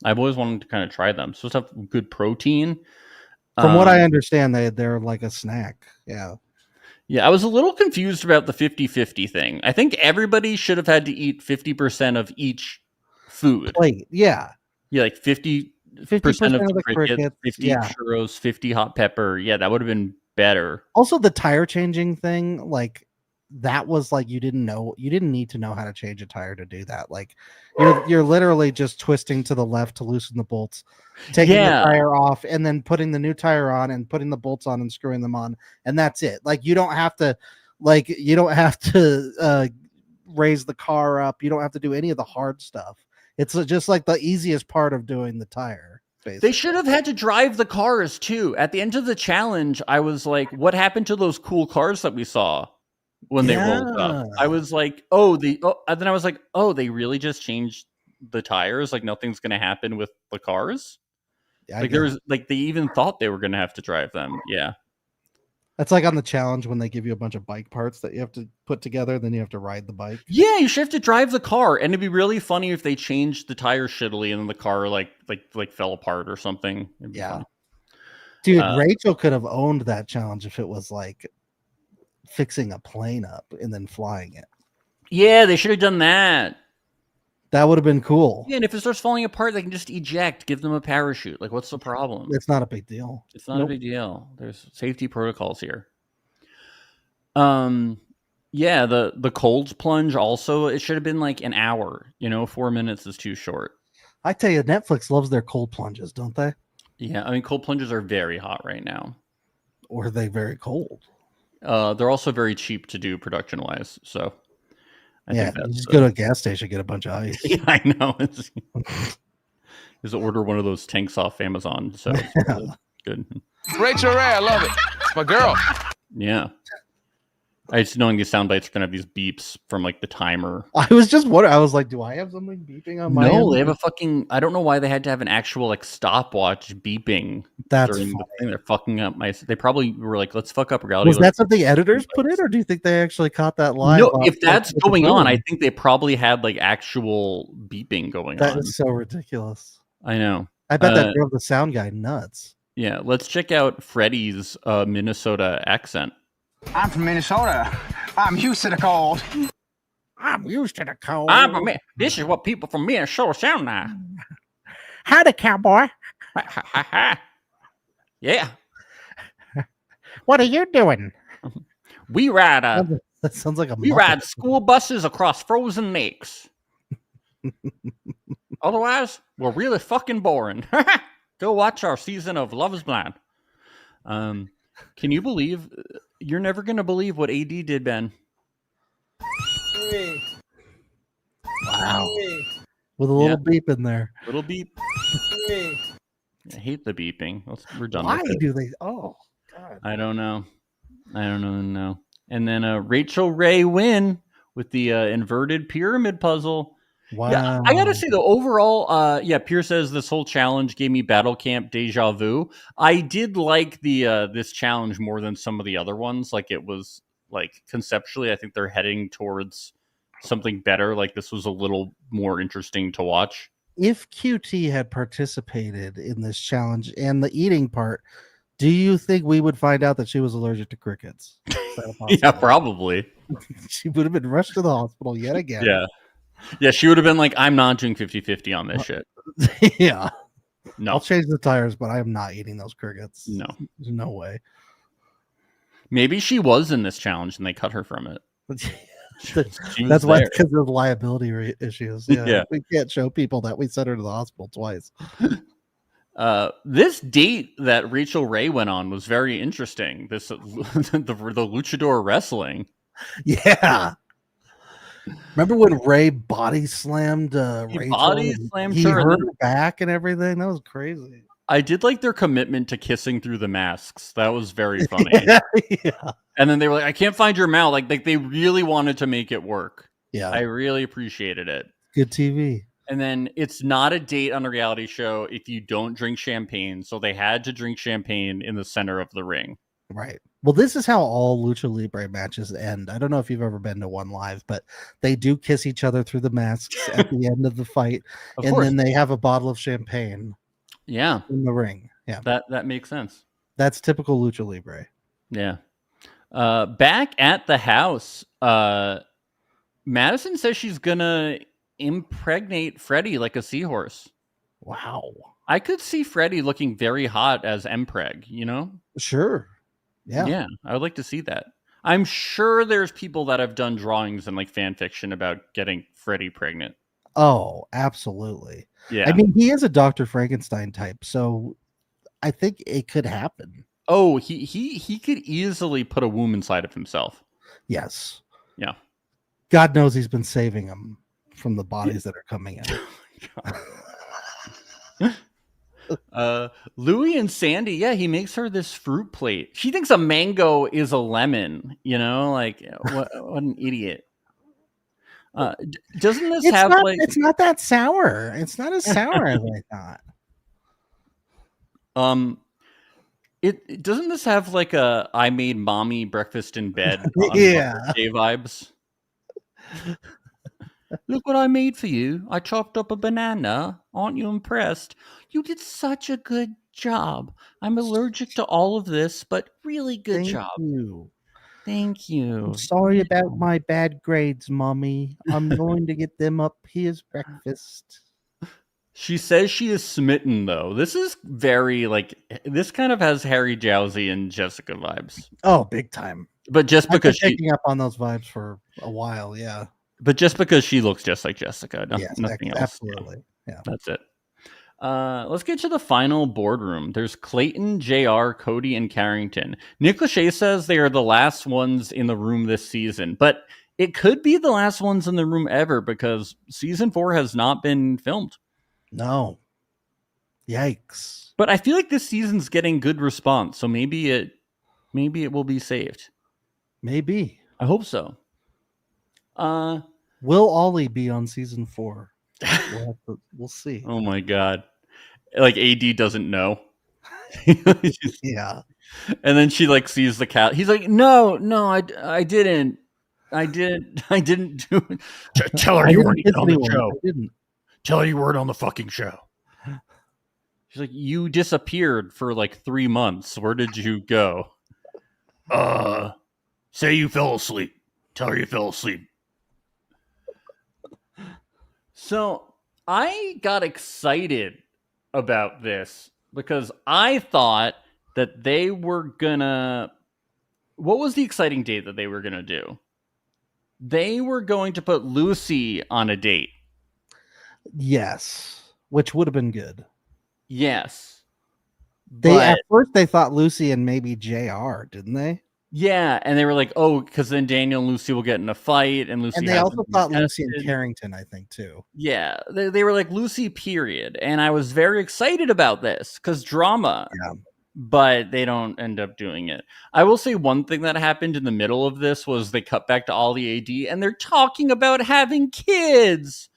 Speaker 2: I've always wanted to kind of try them. Supposed to have good protein.
Speaker 1: From what I understand, they're like a snack. Yeah.
Speaker 2: Yeah, I was a little confused about the 50-50 thing. I think everybody should have had to eat 50% of each food.
Speaker 1: Plate. Yeah.
Speaker 2: Yeah, like 50 50% of the crickets,
Speaker 1: crickets,
Speaker 2: 50
Speaker 1: yeah.
Speaker 2: churros, 50 hot pepper. Yeah, that would have been better.
Speaker 1: Also, the tire changing thing, like that was like you didn't need to know how to change a tire to do that. Like you're literally just twisting to the left to loosen the bolts, taking the tire off, and then putting the new tire on and putting the bolts on and screwing them on, and that's it. Like you don't have to raise the car up. You don't have to do any of the hard stuff. It's just like the easiest part of doing the tire. Basically.
Speaker 2: They should have had to drive the cars too. At the end of the challenge, I was like, what happened to those cool cars that we saw when they rolled up? I was like, and then I was like, oh, they really just changed the tires? Like nothing's going to happen with the cars?
Speaker 1: Yeah,
Speaker 2: like there was like they even thought they were going to have to drive them. Yeah.
Speaker 1: That's like on the challenge when they give you a bunch of bike parts that you have to put together, then you have to ride the bike.
Speaker 2: Yeah, you should have to drive the car, and it'd be really funny if they changed the tire shittily and then the car like fell apart or something.
Speaker 1: Yeah,
Speaker 2: funny.
Speaker 1: Dude, Rachel could have owned that challenge if it was like fixing a plane up and then flying it.
Speaker 2: Yeah, they should have done that.
Speaker 1: That would have been cool.
Speaker 2: Yeah, and if it starts falling apart, they can just eject, give them a parachute. Like, what's the problem?
Speaker 1: It's not a big deal.
Speaker 2: It's not a big deal. There's safety protocols here. Yeah, the cold plunge also, it should have been like an hour. 4 minutes is too short.
Speaker 1: I tell you, Netflix loves their cold plunges, don't they?
Speaker 2: Yeah, I mean, cold plunges are very hot right now.
Speaker 1: Or are they very cold?
Speaker 2: They're also very cheap to do production-wise, so... I think
Speaker 1: you just go to a gas station, get a bunch of ice.
Speaker 2: Yeah, I know. Just order one of those tanks off Amazon. So good.
Speaker 13: Rachel Ray, I love it. It's my girl.
Speaker 2: Yeah. I just knowing these sound bites are gonna have these beeps from like the timer.
Speaker 1: I was just wondering. I was like, do I have something beeping on my end?
Speaker 2: No, they have a fucking. I don't know why they had to have an actual like stopwatch beeping.
Speaker 1: That's
Speaker 2: during the thing. They're fucking up my. They probably were like, let's fuck up reality.
Speaker 1: Was that something editors put in, or do you think they actually caught that live?
Speaker 2: No, if that's going on, I think they probably had like actual beeping going on.
Speaker 1: That is so ridiculous.
Speaker 2: I know.
Speaker 1: I bet that drove the sound guy nuts.
Speaker 2: Yeah, let's check out Freddie's Minnesota accent.
Speaker 14: I'm from Minnesota. I'm used to the cold.
Speaker 3: I'm used to the cold.
Speaker 2: This is what people from Minnesota sound like.
Speaker 3: Howdy, cowboy.
Speaker 2: Yeah.
Speaker 3: What are you doing?
Speaker 2: We ride.
Speaker 1: That sounds like a.
Speaker 2: We ride school buses across frozen lakes. Otherwise, we're really fucking boring. Go watch our season of Love Is Blind. Can you believe? You're never going to believe what AD did, Ben.
Speaker 1: Wow. With a little beep in there.
Speaker 2: Little beep. I hate the beeping. We're done
Speaker 1: Why
Speaker 2: with it.
Speaker 1: do they? Oh, God.
Speaker 2: I don't know. No. And then Rachel Ray win with the inverted pyramid puzzle.
Speaker 1: Wow.
Speaker 2: Yeah, I gotta say though, overall, Pierre says this whole challenge gave me Battle Camp deja vu. I did like the this challenge more than some of the other ones. Like it was like conceptually, I think they're heading towards something better. Like this was a little more interesting to watch.
Speaker 1: If QT had participated in this challenge and the eating part, do you think we would find out that she was allergic to crickets?
Speaker 2: Yeah, probably.
Speaker 1: She would have been rushed to the hospital yet again.
Speaker 2: Yeah, she would have been like, I'm not doing 50-50 on this shit.
Speaker 1: Yeah.
Speaker 2: No.
Speaker 1: I'll change the tires, but I am not eating those crickets.
Speaker 2: No.
Speaker 1: There's no way.
Speaker 2: Maybe she was in this challenge and they cut her from it.
Speaker 1: That's why, because of liability issues.
Speaker 2: Yeah.
Speaker 1: We can't show people that we sent her to the hospital twice.
Speaker 2: This date that Rachel Ray went on was very interesting. This the luchador wrestling.
Speaker 1: Yeah. Remember when Ray body slammed Rachel? He hurt her back and everything. That was crazy.
Speaker 2: I did like their commitment to kissing through the masks. That was very funny.
Speaker 1: Yeah.
Speaker 2: And then they were like, I can't find your mouth. Like they really wanted to make it work.
Speaker 1: Yeah.
Speaker 2: I really appreciated it.
Speaker 1: Good TV.
Speaker 2: And then it's not a date on a reality show if you don't drink champagne. So they had to drink champagne in the center of the ring.
Speaker 1: Right. Well, this is how all Lucha Libre matches end. I don't know if you've ever been to one live, but they do kiss each other through the masks at the end of the fight. Then they have a bottle of champagne.
Speaker 2: Yeah.
Speaker 1: In the ring. Yeah.
Speaker 2: That makes sense.
Speaker 1: That's typical Lucha Libre.
Speaker 2: Yeah. Back at the house, Madison says she's gonna impregnate Freddie like a seahorse.
Speaker 1: Wow.
Speaker 2: I could see Freddie looking very hot as Mpreg, you know?
Speaker 1: Sure. Yeah.
Speaker 2: Yeah, I would like to see that. I'm sure there's people that have done drawings and like fan fiction about getting Freddie pregnant.
Speaker 1: Oh, absolutely.
Speaker 2: Yeah.
Speaker 1: I mean, he is a Dr. Frankenstein type, so I think it could happen.
Speaker 2: Oh, he could easily put a womb inside of himself.
Speaker 1: Yes.
Speaker 2: Yeah.
Speaker 1: God knows he's been saving them from the bodies that are coming
Speaker 2: in. Louie and Sandy, yeah, he makes her this fruit plate. She thinks a mango is a lemon, you know, like what an idiot. Doesn't this have like
Speaker 1: it's not that sour. It's not as sour as I
Speaker 2: thought. It doesn't this have like a I made mommy breakfast in bed
Speaker 1: yeah
Speaker 2: vibes? Look what I made for you. I chopped up a banana. Aren't you impressed? You did such a good job. I'm allergic to all of this, but really good job. Thank you.
Speaker 1: I'm sorry about my bad grades, Mommy. I'm going to get them up. Here's breakfast.
Speaker 2: She says she is smitten, though. This is very, like, this kind of has Harry Jowsey and Jessica vibes.
Speaker 1: Oh, big time.
Speaker 2: But just because
Speaker 1: I've been picking up on those vibes for a while, yeah.
Speaker 2: But just because she looks just like Jessica.
Speaker 1: Yes,
Speaker 2: nothing else.
Speaker 1: Absolutely. Yeah.
Speaker 2: That's it. Let's get to the final boardroom. There's Clayton, JR, Cody, and Carrington. Nick Lachey says they are the last ones in the room this season, but it could be the last ones in the room ever because season 4 has not been filmed.
Speaker 1: No. Yikes.
Speaker 2: But I feel like this season's getting good response, so maybe it will be saved.
Speaker 1: Maybe.
Speaker 2: I hope so.
Speaker 1: Will Ollie be on season 4? We'll see.
Speaker 2: Oh my god. Like AD doesn't know.
Speaker 1: Yeah.
Speaker 2: And then she like sees the cat. He's like, no, I didn't do it.
Speaker 13: Tell her you weren't on the show.
Speaker 1: I didn't.
Speaker 13: Tell her you weren't on the fucking show.
Speaker 2: She's like, you disappeared for like 3 months. Where did you go?
Speaker 13: Say you fell asleep. Tell her you fell asleep.
Speaker 2: So I got excited about this because I thought that they were gonna. What was the exciting date that they were gonna do? They were going to put Lucy on a date.
Speaker 1: Yes, which would have been good.
Speaker 2: Yes.
Speaker 1: At first they thought Lucy and maybe JR, didn't they?
Speaker 2: Yeah, and they were like, oh, because then Daniel and Lucy will get in a fight, and Lucy.
Speaker 1: And they also thought Lucy and Carrington, I think, too.
Speaker 2: Yeah, they were like Lucy, period. And I was very excited about this because drama.
Speaker 1: Yeah.
Speaker 2: But they don't end up doing it. I will say one thing that happened in the middle of this was they cut back to Ollie AD, and they're talking about having kids.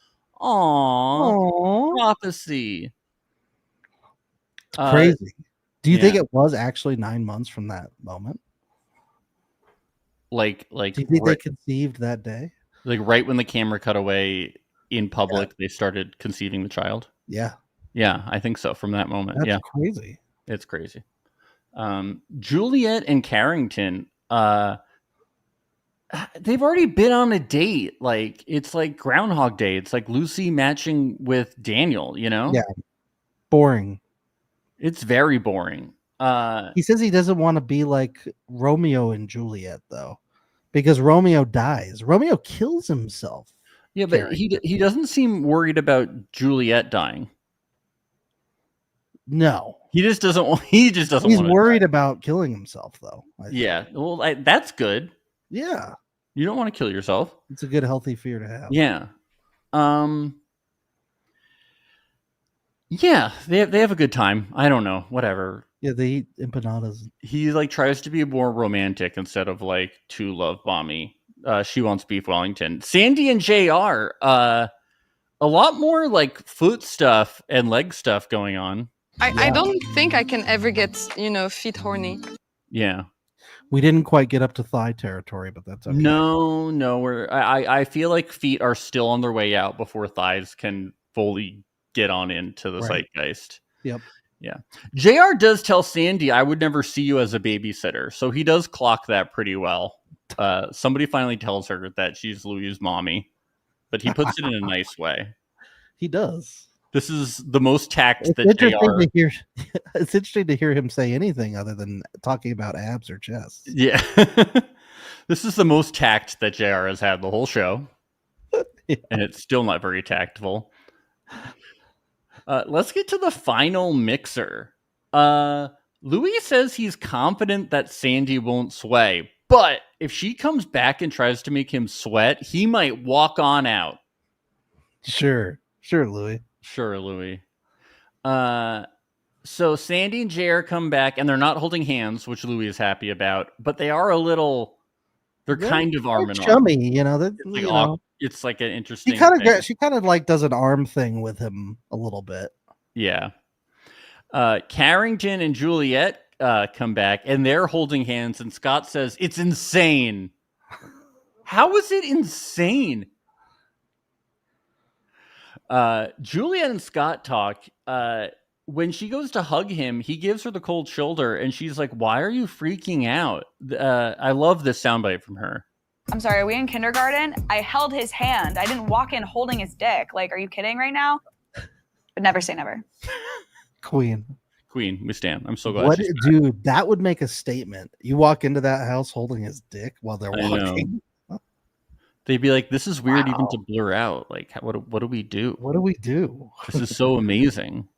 Speaker 2: Aww. Prophecy.
Speaker 1: It's crazy. Do you think it was actually 9 months from that moment?
Speaker 2: Like,
Speaker 1: do you think they conceived that day?
Speaker 2: Like right when the camera cut away in public, they started conceiving the child.
Speaker 1: Yeah.
Speaker 2: Yeah, I think so. From that moment.
Speaker 1: That's crazy.
Speaker 2: It's crazy. Juliet and Carrington, they've already been on a date. Like it's like Groundhog Day. It's like Lucy matching with Daniel, you know?
Speaker 1: Yeah. Boring.
Speaker 2: It's very boring.
Speaker 1: He says he doesn't want to be like Romeo and Juliet, though, because Romeo dies. Romeo kills himself.
Speaker 2: Yeah, but he doesn't seem worried about Juliet dying.
Speaker 1: No,
Speaker 2: he just doesn't. He just doesn't.
Speaker 1: He's worried about killing himself, though.
Speaker 2: Yeah, well, that's good.
Speaker 1: Yeah,
Speaker 2: you don't want to kill yourself.
Speaker 1: It's a good, healthy fear to have.
Speaker 2: Yeah. Yeah, they have a good time. I don't know, whatever.
Speaker 1: Yeah, they eat empanadas.
Speaker 2: He like tries to be more romantic instead of like too love bomby. She wants beef Wellington. Sandy and JR, a lot more like foot stuff and leg stuff going on.
Speaker 15: I don't think I can ever get, feet horny.
Speaker 2: Yeah.
Speaker 1: We didn't quite get up to thigh territory, but that's okay.
Speaker 2: No, I feel like feet are still on their way out before thighs can fully get on into the zeitgeist.
Speaker 1: Yep.
Speaker 2: Yeah. JR does tell Sandy, I would never see you as a babysitter. So he does clock that pretty well. Somebody finally tells her that she's Louis' mommy, but he puts it in a nice way.
Speaker 1: He does.
Speaker 2: This is the most tact
Speaker 1: It's
Speaker 2: that
Speaker 1: interesting
Speaker 2: JR.
Speaker 1: to hear. It's interesting to hear him say anything other than talking about abs or chests.
Speaker 2: Yeah. This is the most tact that JR has had the whole show.
Speaker 1: Yeah.
Speaker 2: And it's still not very tactful. Let's get to the final mixer. Louis says he's confident that Sandy won't sway, but if she comes back and tries to make him sweat, he might walk on out.
Speaker 1: Sure, Louis.
Speaker 2: Sure, Louis. So Sandy and JR come back, and they're not holding hands, which Louis is happy about, but they are a little. They're kind of arm in arm.
Speaker 1: Chummy, you know.
Speaker 2: It's like an interesting.
Speaker 1: She kind of like does an arm thing with him a little bit.
Speaker 2: Yeah. Carrington and Juliet come back, and they're holding hands, and Scott says it's insane. How is it insane? Juliet and Scott talk. When she goes to hug him, he gives her the cold shoulder, and she's like, "Why are you freaking out?" I love this soundbite from her.
Speaker 16: I'm sorry, are we in kindergarten? I held his hand. I didn't walk in holding his dick. Like, are you kidding right now? But never say never.
Speaker 1: Queen,
Speaker 2: we stand. I'm so glad.
Speaker 1: Dude, that would make a statement. You walk into that house holding his dick while they're walking.
Speaker 2: They'd be like, "This is weird even to blur out. Like, what do we do?
Speaker 1: What do we do?
Speaker 2: This is so amazing."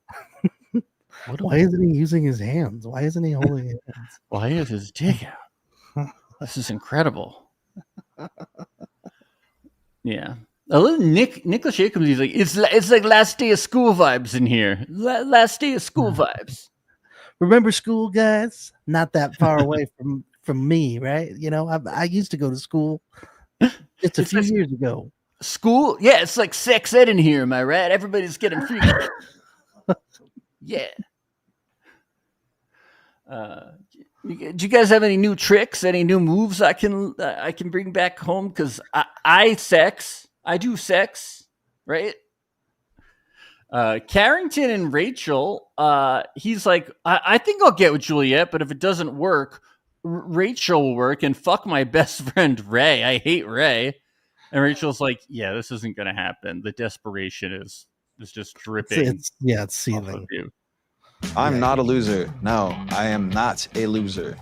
Speaker 1: Why isn't he using his hands? Why isn't he holding his hands?
Speaker 2: Why is his dick out? This is incredible. Yeah. Nicholas Jacobs, he's like, it's like last day of school vibes in here. Last day of school vibes.
Speaker 1: Remember school, guys? Not that far away from me, right? You know, I used to go to school just a few years ago.
Speaker 2: School? Yeah, it's like sex ed in here, am I right? Everybody's getting free. Yeah. Do you guys have any new tricks, any new moves I can bring back home? Because I do sex, right? Carrington and Rachel, he's like, I think I'll get with Juliet, but if it doesn't work, Rachel will work, and fuck my best friend Ray. I hate Ray. And Rachel's like, yeah, this isn't going to happen. The desperation is just dripping.
Speaker 1: It's seething.
Speaker 17: I'm not a loser. No, I am not a loser.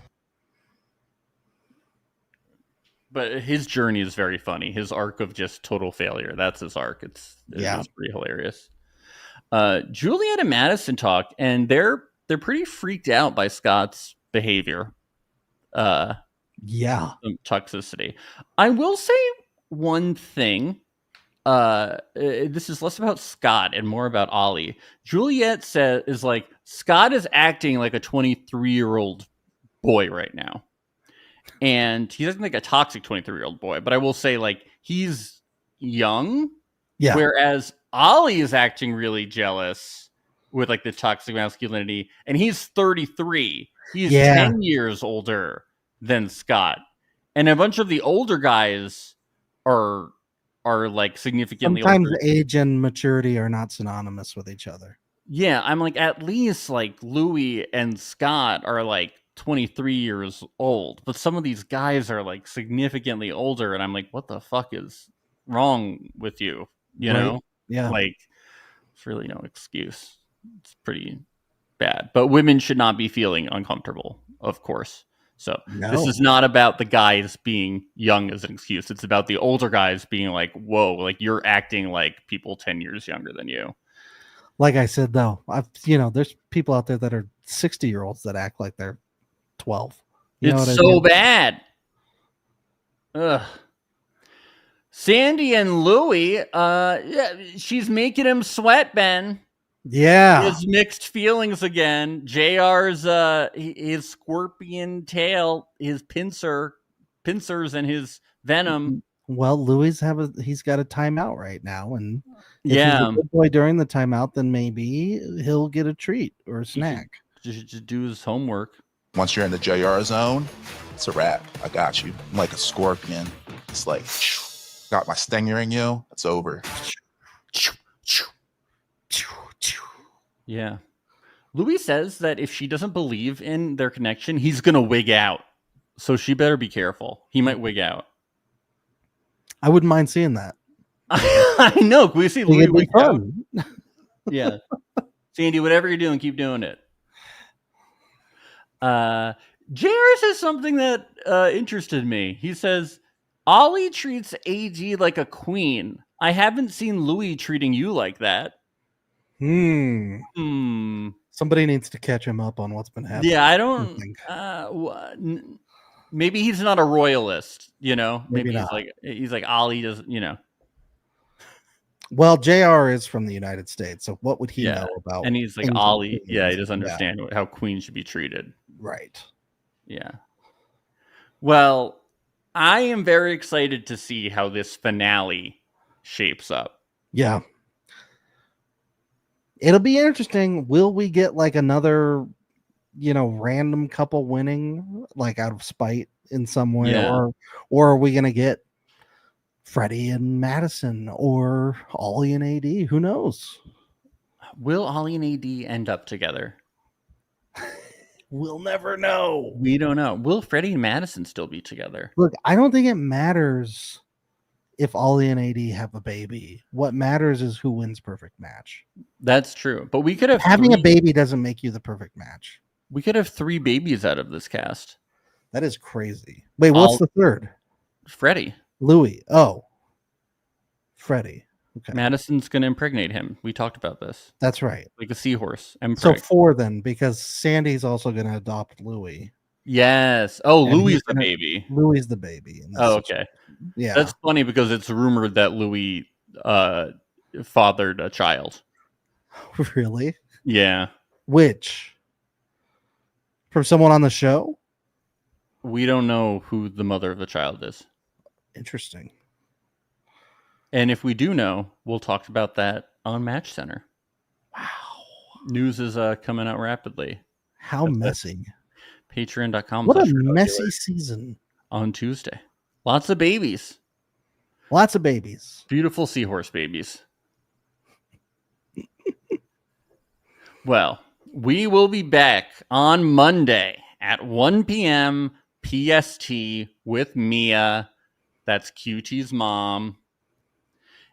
Speaker 2: But his journey is very funny. His arc of just total failure. That's his arc. It's pretty hilarious. Juliet and Madison talk, and they're pretty freaked out by Scott's behavior. Toxicity. I will say one thing. This is less about Scott and more about Ollie. Juliet is like, Scott is acting like a 23-year-old boy right now. And he doesn't like a toxic 23-year-old boy, but I will say, like, he's young.
Speaker 1: Yeah.
Speaker 2: Whereas Ollie is acting really jealous with like the toxic masculinity, and he's 33. He's 10 years older than Scott. And a bunch of the older guys are like significantly
Speaker 1: Sometimes
Speaker 2: older.
Speaker 1: Age and maturity are not synonymous with each other.
Speaker 2: Yeah, I'm like, at least like Louis and Scott are like 23 years old, but some of these guys are like significantly older, and I'm like, what the fuck is wrong with you? You know?
Speaker 1: Yeah.
Speaker 2: Like, it's really no excuse. It's pretty bad. But women should not be feeling uncomfortable, of course. So This is not about the guys being young as an excuse. It's about the older guys being like, whoa, like you're acting like people 10 years younger than you.
Speaker 1: Like I said, though, there's people out there that are 60-year-olds that act like they're 12.
Speaker 2: It's so bad. Ugh. Sandy and Louie, she's making him sweat, Ben.
Speaker 1: Yeah.
Speaker 2: His mixed feelings again. JR's his scorpion tail, his pincers and his venom.
Speaker 1: Well, Louis he's got a timeout right now, and if he's a good boy during the timeout, then maybe he'll get a treat or a snack.
Speaker 2: Just do his homework.
Speaker 5: Once you're in the JR zone, it's a wrap. I got you. I'm like a scorpion. It's like, got my stinger in you. It's over.
Speaker 2: Yeah. Louis says that if she doesn't believe in their connection, he's going to wig out. So she better be careful. He might wig out.
Speaker 1: I wouldn't mind seeing that.
Speaker 2: I know. Can we see Louis wig out? Yeah. Sandy, whatever you're doing, keep doing it. JR says something that interested me. He says, Ollie treats AG like a queen. I haven't seen Louis treating you like that.
Speaker 1: Somebody needs to catch him up on what's been happening.
Speaker 2: Yeah, I don't. Maybe he's not a royalist, you know.
Speaker 1: Maybe
Speaker 2: he's like Ollie does, you know.
Speaker 1: Well, JR is from the United States, so what would he know about?
Speaker 2: And he's like Ollie. Yeah, he doesn't understand how queens should be treated.
Speaker 1: Right.
Speaker 2: Yeah. Well, I am very excited to see how this finale shapes up.
Speaker 1: Yeah. It'll be interesting. Will we get like another, random couple winning, like out of spite in some way, or are we gonna get Freddie and Madison or Ollie and AD? Who knows?
Speaker 2: Will Ollie and AD end up together?
Speaker 1: We'll never know.
Speaker 2: We don't know. Will Freddie and Madison still be together?
Speaker 1: Look, I don't think it matters if Ollie and AD have a baby. What matters is who wins perfect match.
Speaker 2: That's true. But we could have
Speaker 1: having a baby doesn't make you the perfect match.
Speaker 2: We could have 3 babies out of this cast.
Speaker 1: That is crazy. Wait, what's the third?
Speaker 2: Freddie.
Speaker 1: Louis. Oh. Freddie. Okay.
Speaker 2: Madison's going to impregnate him. We talked about this.
Speaker 1: That's right.
Speaker 2: Like a seahorse.
Speaker 1: So 4 then, because Sandy's also going to adopt Louis.
Speaker 2: Yes. Oh, Louis the baby.
Speaker 1: Louis the baby.
Speaker 2: Oh, okay.
Speaker 1: Yeah.
Speaker 2: That's funny because it's rumored that Louis fathered a child.
Speaker 1: Really?
Speaker 2: Yeah.
Speaker 1: Which? From someone on the show?
Speaker 2: We don't know who the mother of the child is.
Speaker 1: Interesting.
Speaker 2: And if we do know, we'll talk about that on Match Center.
Speaker 1: Wow.
Speaker 2: News is coming out rapidly.
Speaker 1: How messy.
Speaker 2: Patreon.com.
Speaker 1: What a messy season.
Speaker 2: On Tuesday. Lots of babies.
Speaker 1: Lots of babies.
Speaker 2: Beautiful seahorse babies. Well, we will be back on Monday at 1 p.m. PST with Mia. That's QT's mom.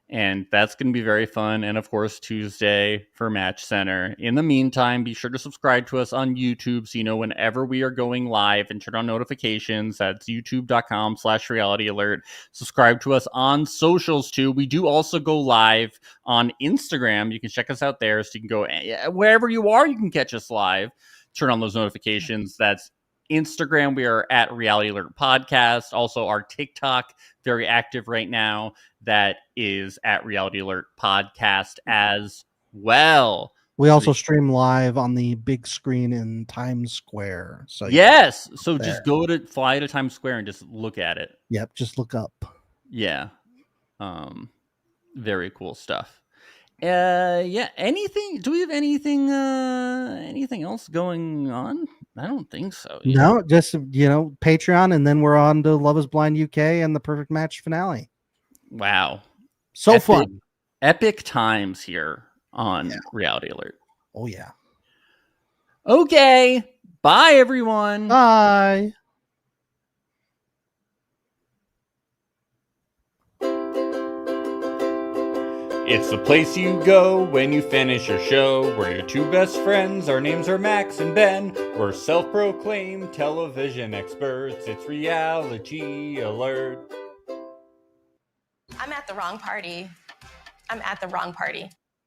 Speaker 2: And that's going to be very fun. And of course, Tuesday for Match Center. In the meantime, be sure to subscribe to us on YouTube so you know whenever we are going live, and turn on notifications. That's youtube.com/reality alert. Subscribe to us on socials too. We do also go live on Instagram. You can check us out there. So you can go wherever you are, you can catch us live. Turn on those notifications. That's Instagram. We are at Reality Alert Podcast. Also our TikTok, very active right now. That is at Reality Alert Podcast as well.
Speaker 1: We also stream live on the big screen in Times Square. So
Speaker 2: yes. So just fly to Times Square and just look at it.
Speaker 1: Yep. Just look up.
Speaker 2: Yeah. Very cool stuff. Yeah. Anything? Do we have anything else going on? I don't think so.
Speaker 1: No, just Patreon, and then we're on to Love Is Blind UK and the Perfect Match finale.
Speaker 2: Wow.
Speaker 1: So fun.
Speaker 2: Epic times here on Reality Alert.
Speaker 1: Oh yeah.
Speaker 2: Okay. Bye everyone.
Speaker 1: Bye.
Speaker 2: It's the place you go when you finish your show. We're your 2 best friends. Our names are Max and Ben. We're self-proclaimed television experts. It's Reality Alert.
Speaker 8: I'm at the wrong party. I'm at the wrong party.